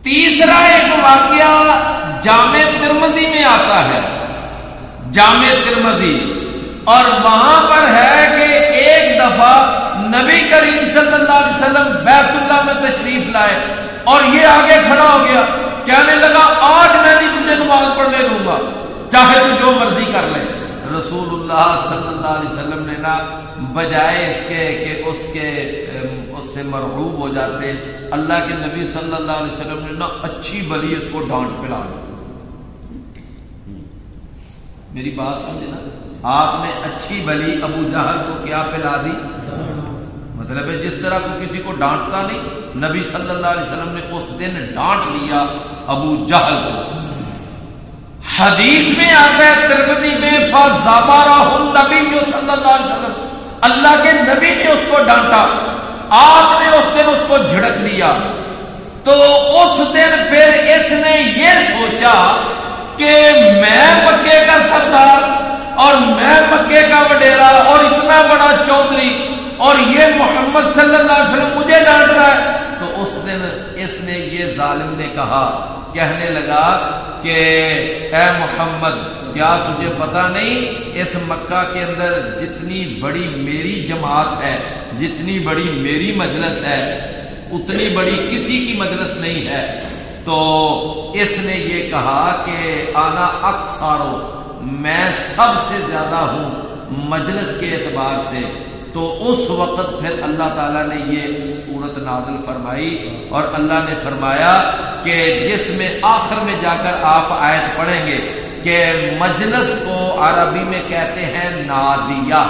تیسرا ایک واقعہ جامع ترمذی میں آتا ہے، جامع ترمذی، اور وہاں پر ہے کہ ایک دفعہ نبی کریم صلی اللہ علیہ وسلم بیت اللہ میں تشریف لائے، اور یہ آگے کھڑا ہو گیا، کہنے لگا آج میں نہیں تجھے نماز پڑھنے دوں گا، چاہے تو جو مرضی کر لے۔ رسول اللہ صلی اللہ علیہ وسلم نے نا بجائے اس کے کہ اس سے مرعوب ہو جاتے، اللہ کے نبی صلی اللہ علیہ وسلم نے نا اچھی بلی اس کو ڈانٹ پلا دی۔ میری بات سمجھے نا، آپ نے اچھی بلی ابو جہل کو کیا پلا دی؟ مطلب ہے جس طرح کو کسی کو ڈانٹتا نہیں، نبی صلی اللہ علیہ وسلم نے اس دن ڈانٹ لیا ابو جہل کو۔ حدیث میں آتا ہے ترمذی میں فَزَبَرَهُ النَّبِيُّ صلی اللہ علیہ وسلم، اللہ کے نبی نے اس کو ڈانٹا، آپ نے اس دن اس کو جھڑک دیا۔ تو اس دن پھر اس نے یہ سوچا کہ میں مکے کا سردار، اور میں مکے کا وڈیرا، اور اتنا بڑا چودھری، اور یہ محمد صلی اللہ علیہ وسلم مجھے ڈانٹ رہا ہے۔ تو اس دن اس نے یہ ظالم نے کہا، کہنے لگا کہ اے محمد، کیا تجھے پتا نہیں اس مکہ کے اندر جتنی بڑی میری جماعت ہے، جتنی بڑی میری مجلس ہے، اتنی بڑی کسی کی مجلس نہیں ہے۔ تو اس نے یہ کہا کہ انا اکثر، میں سب سے زیادہ ہوں مجلس کے اعتبار سے۔ تو اس وقت پھر اللہ تعالیٰ نے یہ سورت نازل فرمائی، اور اللہ نے فرمایا کہ جس میں آخر میں جا کر آپ آیت پڑھیں گے کہ مجلس کو عربی میں کہتے ہیں نادیہ،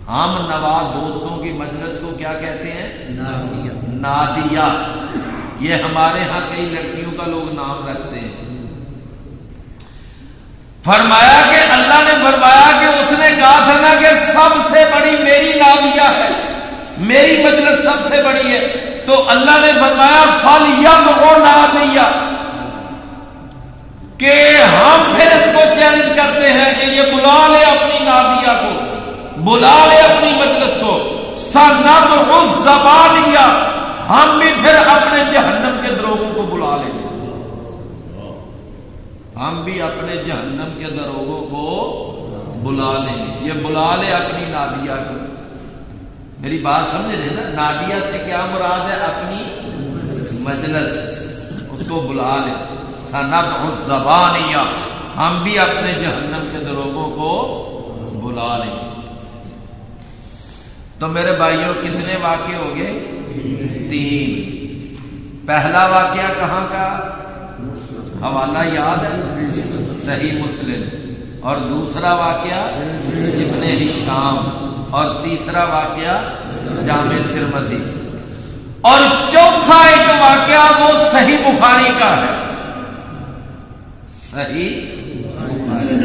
ہم نوا دوستوں کی مجلس کو کیا کہتے ہیں؟ نادیہ۔ یہ ہمارے ہاں کئی لڑکیوں کا لوگ نام رکھتے ہیں۔ فرمایا کہ اللہ نے فرمایا کہ اس نے کہا تھا نا کہ سب سے بڑی میری نادیہ ہے، میری مجلس سب سے بڑی ہے، تو اللہ نے فرمایا فَلْيَدْعُ نَادِيَهُ، کہ ہم پھر اس کو چیلنج کرتے ہیں کہ یہ بلا لے اپنی نادیہ کو، بلا لے اپنی مجلس کو۔ سَنَدْعُ الزَّبَانِيَّ، ہم بھی پھر اپنے جہنم کے دروغوں کو بلا لیں گے، ہم بھی اپنے جہنم کے دروغوں کو بلا لیں گے۔ یہ بلا لے اپنی نادیہ کو، میری بات سمجھ رہے نا؟ نادیہ سے کیا مراد ہے؟ اپنی مجلس، اس کو بلا لے۔ سَنَدْعُ الزَّبَانِيَّ، ہم بھی اپنے جہنم کے دروغوں کو بلا لیں گے۔ تو میرے بھائیوں کتنے واقعے ہو گئے؟ 3۔ پہلا واقعہ کہاں کا؟ حوالہ یاد ہے؟ صحیح مسلم۔ اور دوسرا واقعہ ابن ہشام، اور تیسرا واقعہ جامع ترمذی، اور چوتھا ایک واقعہ وہ صحیح بخاری کا ہے، صحیح بخاری۔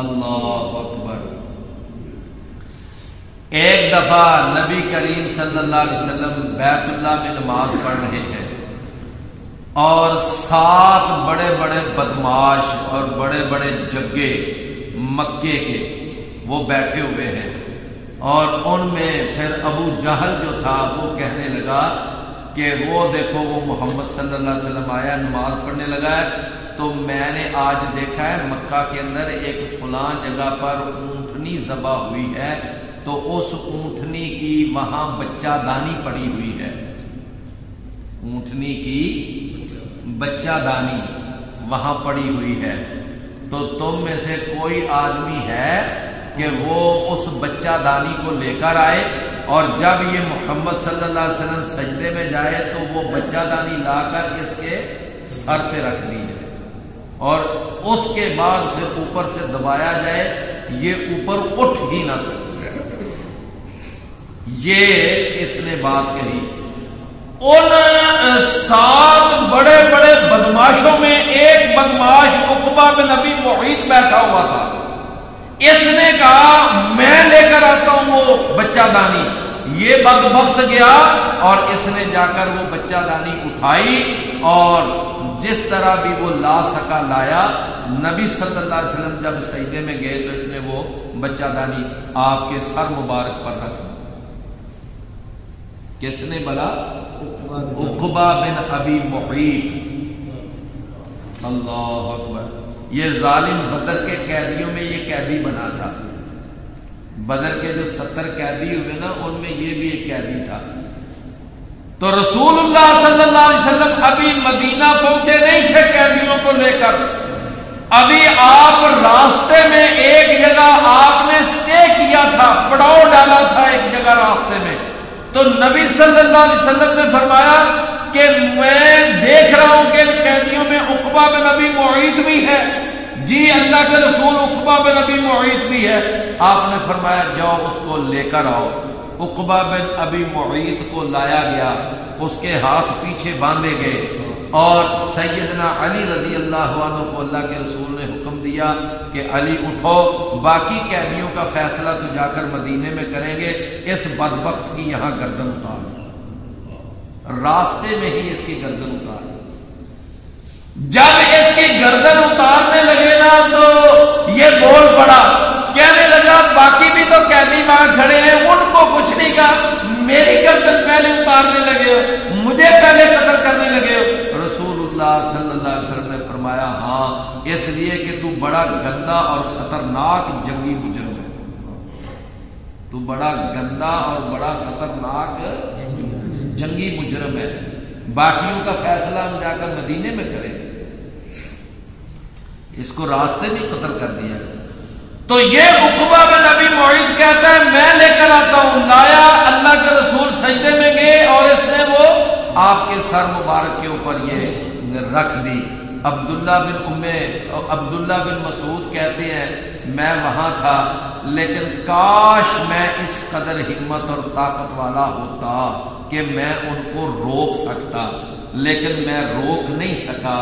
اللہ اکبر۔ ایک دفعہ نبی کریم صلی اللہ علیہ وسلم بیت اللہ میں نماز پڑھ رہے ہیں، اور 7 بڑے بڑے بدماش اور بڑے بڑے جگے مکے کے وہ بیٹھے ہوئے ہیں، اور ان میں پھر ابو جہل جو تھا وہ کہنے لگا کہ وہ دیکھو وہ محمد صلی اللہ علیہ وسلم آیا، نماز پڑھنے لگا ہے، تو میں نے آج دیکھا ہے مکہ کے اندر ایک فلاں جگہ پر اونٹنی ذبح ہوئی ہے، تو اس اونٹنی کی وہاں بچہ دانی پڑی ہوئی ہے، اونٹنی کی بچہ دانی وہاں پڑی ہوئی ہے، تو تم میں سے کوئی آدمی ہے کہ وہ اس بچہ دانی کو لے کر آئے، اور جب یہ محمد صلی اللہ علیہ وسلم سجدے میں جائے تو وہ بچہ دانی لا کر اس کے سر پہ رکھ دی جائے، اور اس کے بعد پھر اوپر سے دبایا جائے، یہ اوپر اٹھ ہی نہ سکے۔ یہ اس نے بات کہی۔ ان 7 بڑے بڑے بدماشوں میں ایک بدماش عقبہ بن ابی معیط بیٹھا ہوا تھا۔ اس نے کہا میں لے کر آتا ہوں وہ بچہ دانی۔ یہ بدبخت گیا اور اس نے جا کر وہ بچہ دانی اٹھائی، اور جس طرح بھی وہ لا سکا لایا۔ نبی صلی اللہ علیہ وسلم جب سجدے میں گئے تو اس نے وہ بچہ دانی آپ کے سر مبارک پر رکھ دی۔ کس نے بلا؟ عقبہ بن ابی معیط۔ اللہ اکبر۔ یہ ظالم بدر کے قیدیوں میں یہ قیدی بنا تھا۔ بدر کے جو 70 قیدی ہوئے نا، ان میں یہ بھی ایک قیدی تھا۔ تو رسول اللہ صلی اللہ علیہ وسلم ابھی مدینہ پہنچے نہیں تھے قیدیوں کو لے کر، ابھی آپ راستے میں ایک جگہ آپ نے سٹے کیا تھا، پڑاؤ ڈالا تھا ایک جگہ راستے میں۔ تو نبی صلی اللہ علیہ وسلم نے فرمایا کہ میں دیکھ رہا ہوں کہ ان قیدیوں میں عقبہ بن ابی معیط بھی ہے۔ جی اللہ کے رسول، عقبہ بن ابی معیط بھی ہے۔ آپ نے فرمایا جاؤ اس کو لے کر آؤ۔ عقبہ بن ابی معیط کو لایا گیا، اس کے ہاتھ پیچھے باندھے گئے، اور سیدنا علی رضی اللہ عنہ کو اللہ کے رسول نے حکم دیا کہ علی اٹھو، باقی قیدیوں کا فیصلہ تو جا کر مدینے میں کریں گے، اس بدبخت کی یہاں گردن اتار۔ راستے میں ہی اس کی گردن اتار۔ جب اس کی گردن اتارنے لگے نا تو یہ بول پڑا، کہنے لگا باقی بھی تو قیدی وہاں کھڑے ہیں، ان کو کچھ نہیں کہا، میری گردن پہلے اتارنے لگے ہو، مجھے پہلے قتل کرنے لگے ہو۔ رسول اللہ صلی اللہ علیہ وسلم نے فرمایا ہاں، اس لیے کہ تو بڑا گندا اور خطرناک جنگی مجرم ہے، تو بڑا گندا اور بڑا خطرناک جنگی مجرم ہے، باقیوں کا فیصلہ ہم جا کر مدینے میں کریں۔ اس کو راستے میں قتل کر دیا۔ تو یہ عقبہ بن ابی معیط کہتا ہے میں لے کر آتا ہوں، لایا، اللہ کے رسول سجدے میں گئے اور اس نے وہ آپ کے سر مبارک کے اوپر یہ رکھ دی۔ عبداللہ بن مسعود کہتے ہیں میں وہاں تھا، لیکن کاش میں اس قدر ہمت اور طاقت والا ہوتا کہ میں ان کو روک سکتا، لیکن میں روک نہیں سکا،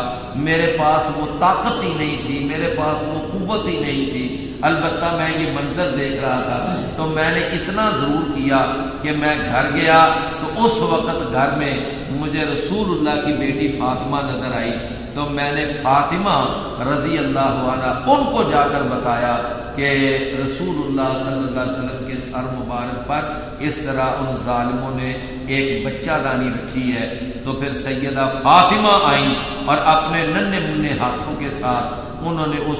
میرے پاس وہ طاقت ہی نہیں تھی، میرے پاس وہ قوت ہی نہیں تھی۔ البتہ میں یہ منظر دیکھ رہا تھا، تو میں نے اتنا ضرور کیا کہ میں گھر گیا تو اس وقت گھر میں مجھے رسول اللہ کی بیٹی فاطمہ نظر آئی، تو میں نے فاطمہ رضی اللہ عنہا ان کو جا کر بتایا کہ رسول اللہ صلی اللہ علیہ وسلم کے سر مبارک پر اس طرح ان ظالموں نے ایک بچہ دانی رکھی ہے۔ تو پھر سیدہ فاطمہ آئیں اور اپنے ننھے منھے ہاتھوں کے ساتھ انہوں نے اس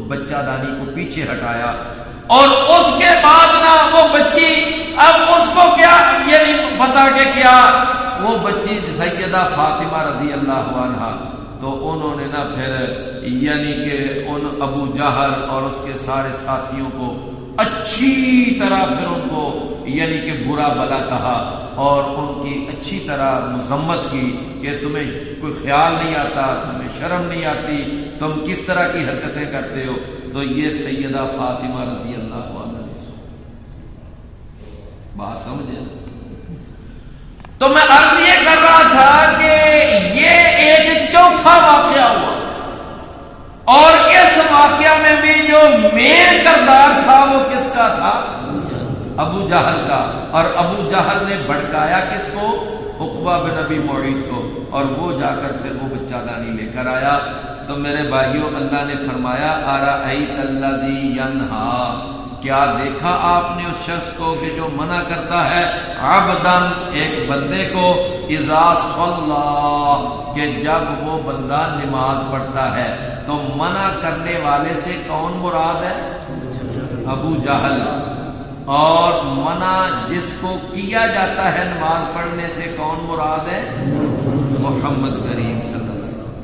بچہ دانی کو پیچھے ہٹایا، اور اس کے بعد نا وہ بچی، اب اس کو کیا یہ نہیں پتا کہ کیا وہ بچی سیدہ فاطمہ رضی اللہ عنہا، تو انہوں نے نا پھر یعنی کہ ان ابو جہل اور اس کے سارے ساتھیوں کو اچھی طرح پھر ان کو یعنی کہ برا بلا کہا، اور ان کی اچھی طرح مذمت کی کہ تمہیں کوئی خیال نہیں آتا، تمہیں شرم نہیں آتی، تم کس طرح کی حرکتیں کرتے ہو۔ تو یہ سیدہ فاطمہ رضی اللہ عنہا بات سمجھے۔ تو میں عرض یہ کر رہا تھا کہ یہ ایک چوتھا واقعہ ہوا، اور اس واقعہ میں بھی جو مین کردار تھا وہ کس کا تھا؟ ابو جہل کا۔ اور ابو جہل نے بھڑکایا کس کو؟ عقبہ بن ابی معیط کو، اور وہ جا کر پھر وہ بچہ دانی لے کر آیا۔ تو میرے بھائیوں، اللہ نے فرمایا ارأیت الذی ینہا، کیا دیکھا آپ نے اس شخص کو کہ جو منع کرتا ہے عبدن، ایک بندے کو، اذا صلی، کہ جب وہ بندہ نماز پڑھتا ہے۔ تو منع کرنے والے سے کون مراد ہے؟ ابو جہل، اور منع جس کو کیا جاتا ہے نماز پڑھنے سے کون مراد ہے؟ محمد کریم صلی اللہ علیہ وسلم۔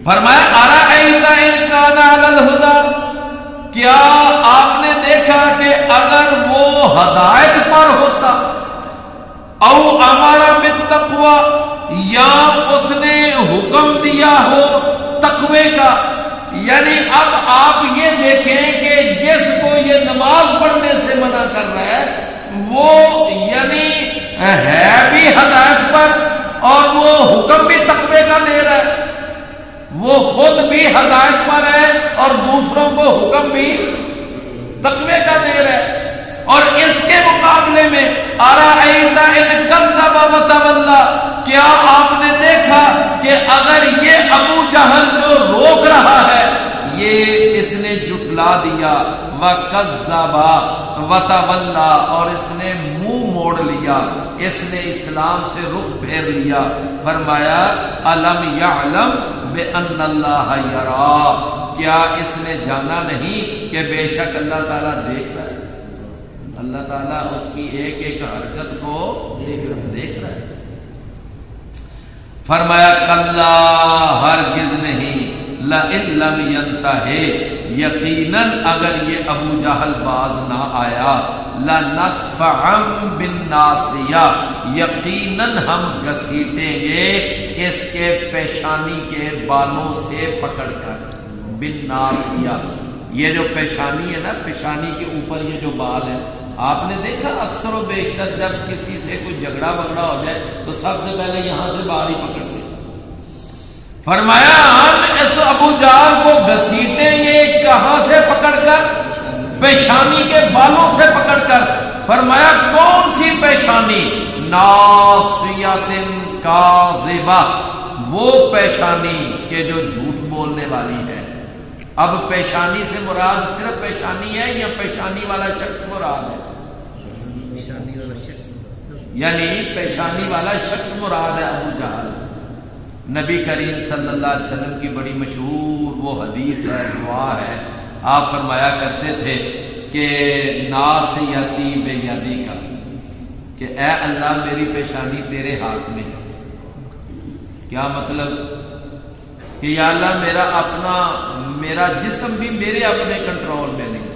فرمایا ارأیت ان کان علی الہدی، کیا آپ نے دیکھا کہ اگر وہ ہدایت پر ہوتا، او امر بالتقوی، یا اس نے حکم دیا ہو تقوی کا، یعنی اب آپ یہ دیکھیں کہ جس کو یہ نماز پڑھنے سے منع کر رہا ہے وہ یعنی ہے بھی ہدایت پر اور وہ حکم بھی تقوی کا دے رہا ہے، وہ خود بھی ہدایت پر ہے اور دوسروں کو حکم بھی تقوی کا دے رہا ہے۔ اور اس کے مقابلے میں ارأیت ان کذب وتولی، کیا آپ نے دیکھا کہ اگر یہ ابو جہل جو روک رہا ہے یہ اس نے جھٹلا دیا، وکذب وتولی، اور اس نے منہ موڑ لیا، اس نے اسلام سے رخ پھیر لیا، فرمایا الم یعلم بان اللہ یرا، کیا اس نے جانا نہیں کہ بے شک اللہ تعالیٰ دیکھ رہا ہے، اللہ تعالیٰ اس کی ایک ایک حرکت کو دیکھ رہا ہے۔ فرمایا کلا، ہرگز نہیں، لئن لم ینتہ، یقیناً اگر یہ ابو جہل باز نہ آیا، لنصفعا بالناصیہ، یقیناً ہم گھسیٹیں گے اس کے پیشانی کے بالوں سے پکڑ کر، بالناصیہ، یہ جو پیشانی ہے نا، پیشانی کے اوپر یہ جو بال ہے، آپ نے دیکھا اکثر و بیشتر جب کسی سے کوئی جھگڑا وگڑا ہو جائے تو سب سے پہلے یہاں سے باہر ہی پکڑتے ہیں۔ فرمایا ہم اس ابو جہل کو گھسیٹیں گے، کہاں سے پکڑ کر؟ پیشانی کے بالوں سے پکڑ کر۔ فرمایا کون سی پیشانی؟ ناصیۃ کاذبہ، وہ پیشانی کہ جو جھوٹ بولنے والی ہے۔ اب پیشانی سے مراد صرف پیشانی ہے یا پیشانی والا شخص مراد ہے؟ یعنی پیشانی والا شخص مراد ہے ابو جہل۔ نبی کریم صلی اللہ علیہ وسلم کی بڑی مشہور وہ حدیث ہے، دعا ہے، آپ فرمایا کرتے تھے کہ ناصیتی بیدی کا، کہ اے اللہ میری پیشانی تیرے ہاتھ میں ہے۔ کیا مطلب؟ کہ یا اللہ میرا جسم بھی میرے اپنے کنٹرول میں نہیں،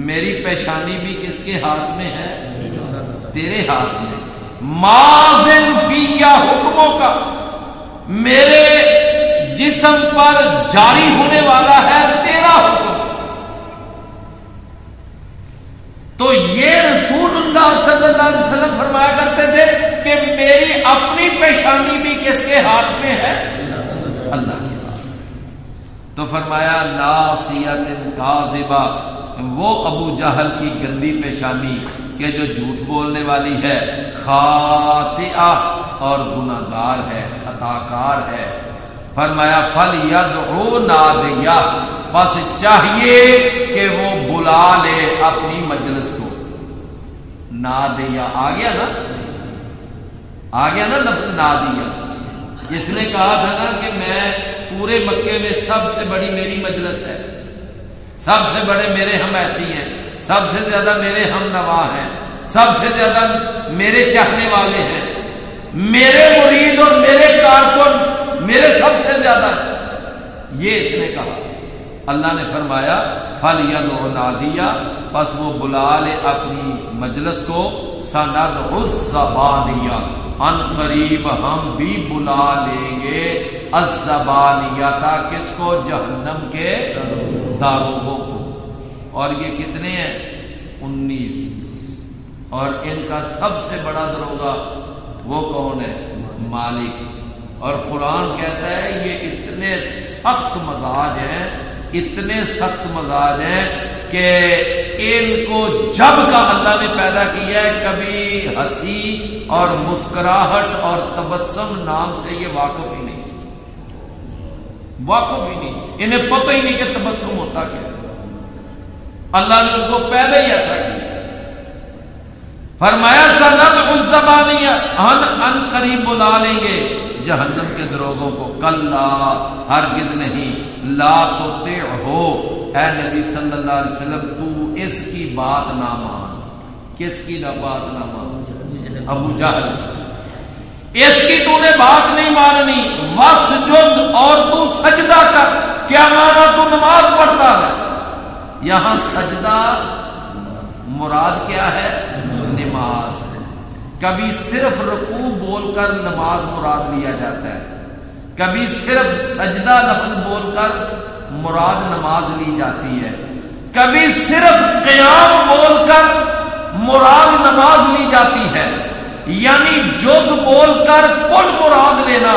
میری پیشانی بھی کس کے ہاتھ میں ہے؟ تیرے ہاتھ میں۔ ماضٍ فی حکموں کا، میرے جسم پر جاری ہونے والا ہے تیرا حکم۔ تو یہ رسول اللہ صلی اللہ علیہ وسلم فرمایا کرتے تھے کہ میری اپنی پیشانی بھی کس کے ہاتھ میں ہے؟ اللہ کے ہاتھ۔ تو فرمایا ناصیۃ کاذبہ، وہ ابو جہل کی گندی پیشانی کہ جو جھوٹ بولنے والی ہے، خاطئہ اور گناہگار ہے، خطا کار ہے۔ فرمایا فلیدعو نادیہ، بس چاہیے کہ وہ بلا لے اپنی مجلس کو۔ نادیہ آ گیا نا لفظ نادیہ۔ جس نے کہا تھا نا کہ میں پورے مکے میں سب سے بڑی میری مجلس ہے، سب سے بڑے میرے حمایتی ہیں، سب سے زیادہ میرے ہم نوا ہیں، سب سے زیادہ میرے چاہنے والے ہیں، میرے مرید اور میرے کارکن میرے سب سے زیادہ ہیں، یہ اس نے کہا۔ اللہ نے فرمایا فَلْيَدْعُ نَادِيَ، بس وہ بلا لے اپنی مجلس کو، سَنَدْعُ الزَّبَانِيَّ، ان قریب ہم بھی بلا لیں گے الزبانیتا، کس کو؟ جہنم کے داروغوں کو۔ اور یہ کتنے ہیں؟ 19۔ اور ان کا سب سے بڑا داروغہ وہ کون ہے؟ مالک۔ اور قرآن کہتا ہے یہ اتنے سخت مزاج ہیں، اتنے سخت مزاج ہیں کہ ان کو جب کا اللہ نے پیدا کیا ہے کبھی ہنسی اور مسکراہٹ اور تبسم نام سے یہ واقف ہی نہیں، واقف ہی نہیں، انہیں پتہ ہی نہیں کہ تبسم ہوتا کیا۔ اللہ نے ان کو پیدا ہی ایسا کیا۔ فرمایا سندعو الزبانیہ، ان قریب بلا لیں گے جہنم کے دروغوں کو۔ کلا، ہرگز نہیں، لا تطیعہ، اے نبی صلی اللہ علیہ وسلم تو اس کی بات نہ مان۔ کس کی بات نہ مان؟ ابو جہل۔ اس کی تو نے بات نہیں ماننی، وسجد اور تو سجدہ کر، کیا مانا؟ تو نماز پڑھتا ہے۔ یہاں سجدہ مراد کیا ہے؟ نماز ہے۔ کبھی صرف رکوع بول کر نماز مراد لیا جاتا ہے، کبھی صرف سجدہ لفظ بول کر مراد نماز لی جاتی ہے، کبھی صرف قیام بول کر مراد نماز لی جاتی ہے۔ یعنی جز بول کر کل مراد لینا،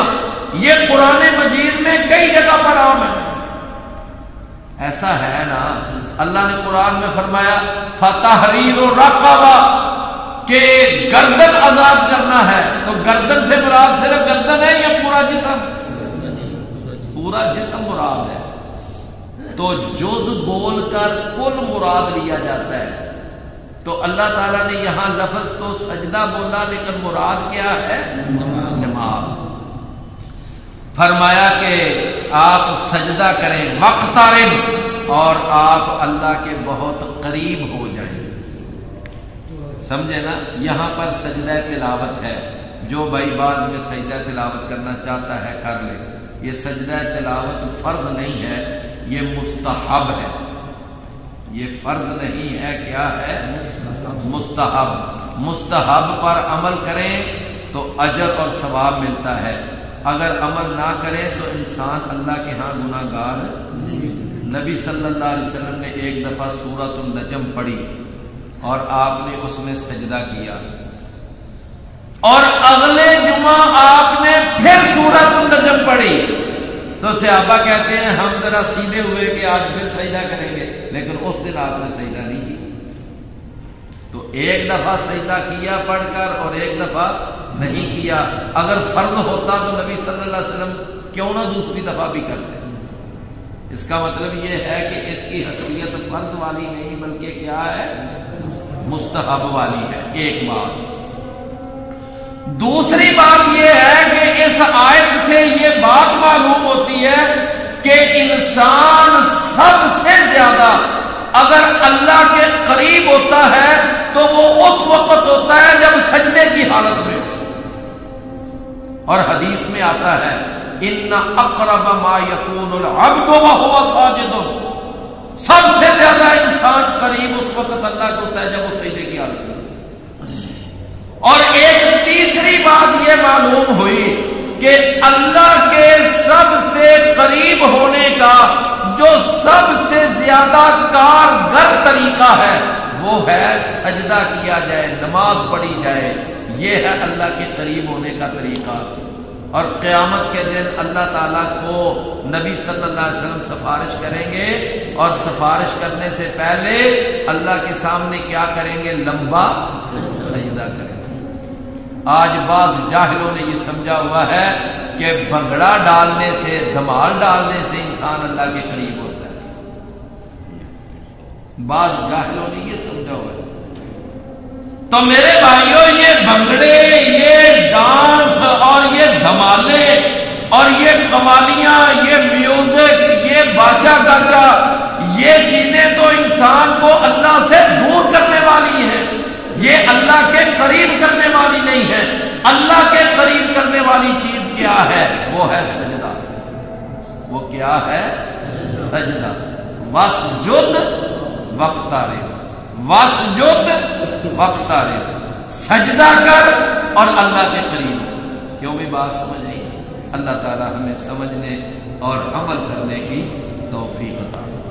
یہ قرآن مجید میں کئی جگہ پر عام ہے۔ ایسا ہے نا، اللہ نے قرآن میں فرمایا فتحریر رقبہ، کہ گردن آزاد کرنا ہے، تو گردن سے مراد صرف گردن ہے یا پورا جسم؟ پورا جسم مراد ہے۔ تو جز بول کر کل مراد لیا جاتا ہے۔ تو اللہ تعالیٰ نے یہاں لفظ تو سجدہ بولا، لیکن مراد کیا ہے؟ نماز۔ فرمایا کہ آپ سجدہ کریں، وقترب، اور آپ اللہ کے بہت قریب ہو جائیں۔ سمجھے نا؟ یہاں پر سجدہ تلاوت ہے، جو بھائی بعد میں سجدہ تلاوت کرنا چاہتا ہے کر لے۔ یہ سجدہ تلاوت فرض نہیں ہے، یہ مستحب ہے۔ یہ فرض نہیں ہے، کیا ہے؟ مستحب۔ مستحب پر عمل کریں تو اجر اور ثواب ملتا ہے، اگر عمل نہ کریں تو انسان اللہ کے ہاں گناہ گار۔ نبی صلی اللہ علیہ وسلم نے ایک دفعہ سورۃ النجم پڑھی اور آپ نے اس میں سجدہ کیا، اور اگلے جمعہ آپ نے پھر سورۃ النجم پڑھی، تو صحابہ کہتے ہیں ہم ذرا سیدھے ہوئے کہ آج پھر سجدہ کریں گے، لیکن اس دن آپ نے سجدہ نہیں کیا۔ تو ایک دفعہ سجدہ کیا پڑھ کر اور ایک دفعہ نہیں کیا۔ اگر فرض ہوتا تو نبی صلی اللہ علیہ وسلم کیوں نہ دوسری دفعہ بھی کرتے؟ اس کا مطلب یہ ہے کہ اس کی حیثیت فرض والی نہیں بلکہ کیا ہے؟ مستحب والی ہے۔ ایک بات۔ دوسری بات یہ ہے کہ اس آیت سے یہ بات معلوم ہوتی ہے کہ انسان سب سے زیادہ اگر اللہ کے قریب ہوتا ہے تو وہ اس وقت ہوتا ہے جب سجدے کی حالت میں ہو۔ اور حدیث میں آتا ہے ان اقرب ما یکون العبد وهو ساجد، سب سے زیادہ انسان قریب اس وقت اللہ کو ہوتا ہے جب وہ سجدے کی حالت میں۔ اور ایک تیسری بات یہ معلوم ہوئی کہ اللہ کے سب سے قریب ہونے کا جو سب سے زیادہ کارگر طریقہ ہے وہ ہے سجدہ کیا جائے، نماز پڑھی جائے۔ یہ ہے اللہ کے قریب ہونے کا طریقہ۔ اور قیامت کے دن اللہ تعالیٰ کو نبی صلی اللہ علیہ وسلم سفارش کریں گے، اور سفارش کرنے سے پہلے اللہ کے سامنے کیا کریں گے؟ لمبا سجدہ کریں گے۔ آج بعض جاہلوں نے یہ سمجھا ہوا ہے کہ بھنگڑا ڈالنے سے، دھمال ڈالنے سے انسان اللہ کے قریب ہوتا ہے۔ بعض جاہلوں نے یہ سمجھا ہوا ہے۔ تو میرے بھائیوں، یہ بھنگڑے، یہ ڈانس اور یہ دھمالے اور یہ قوالیاں، یہ میوزک، یہ باجا گاجا، یہ چیزیں تو انسان کو اللہ سے دور کرنے والی ہیں، یہ اللہ کے قریب کرنے والی نہیں ہے۔ اللہ کے قریب کرنے والی چیز کیا ہے؟ وہ ہے سجدہ۔ وہ کیا ہے؟ سجدہ۔ واسجد وقترب، واسجد وقترب، سجدہ کر اور اللہ کے قریب۔ کیوں بھی بات سمجھ آئی؟ اللہ تعالی ہمیں سمجھنے اور عمل کرنے کی توفیق عطا فرمائے۔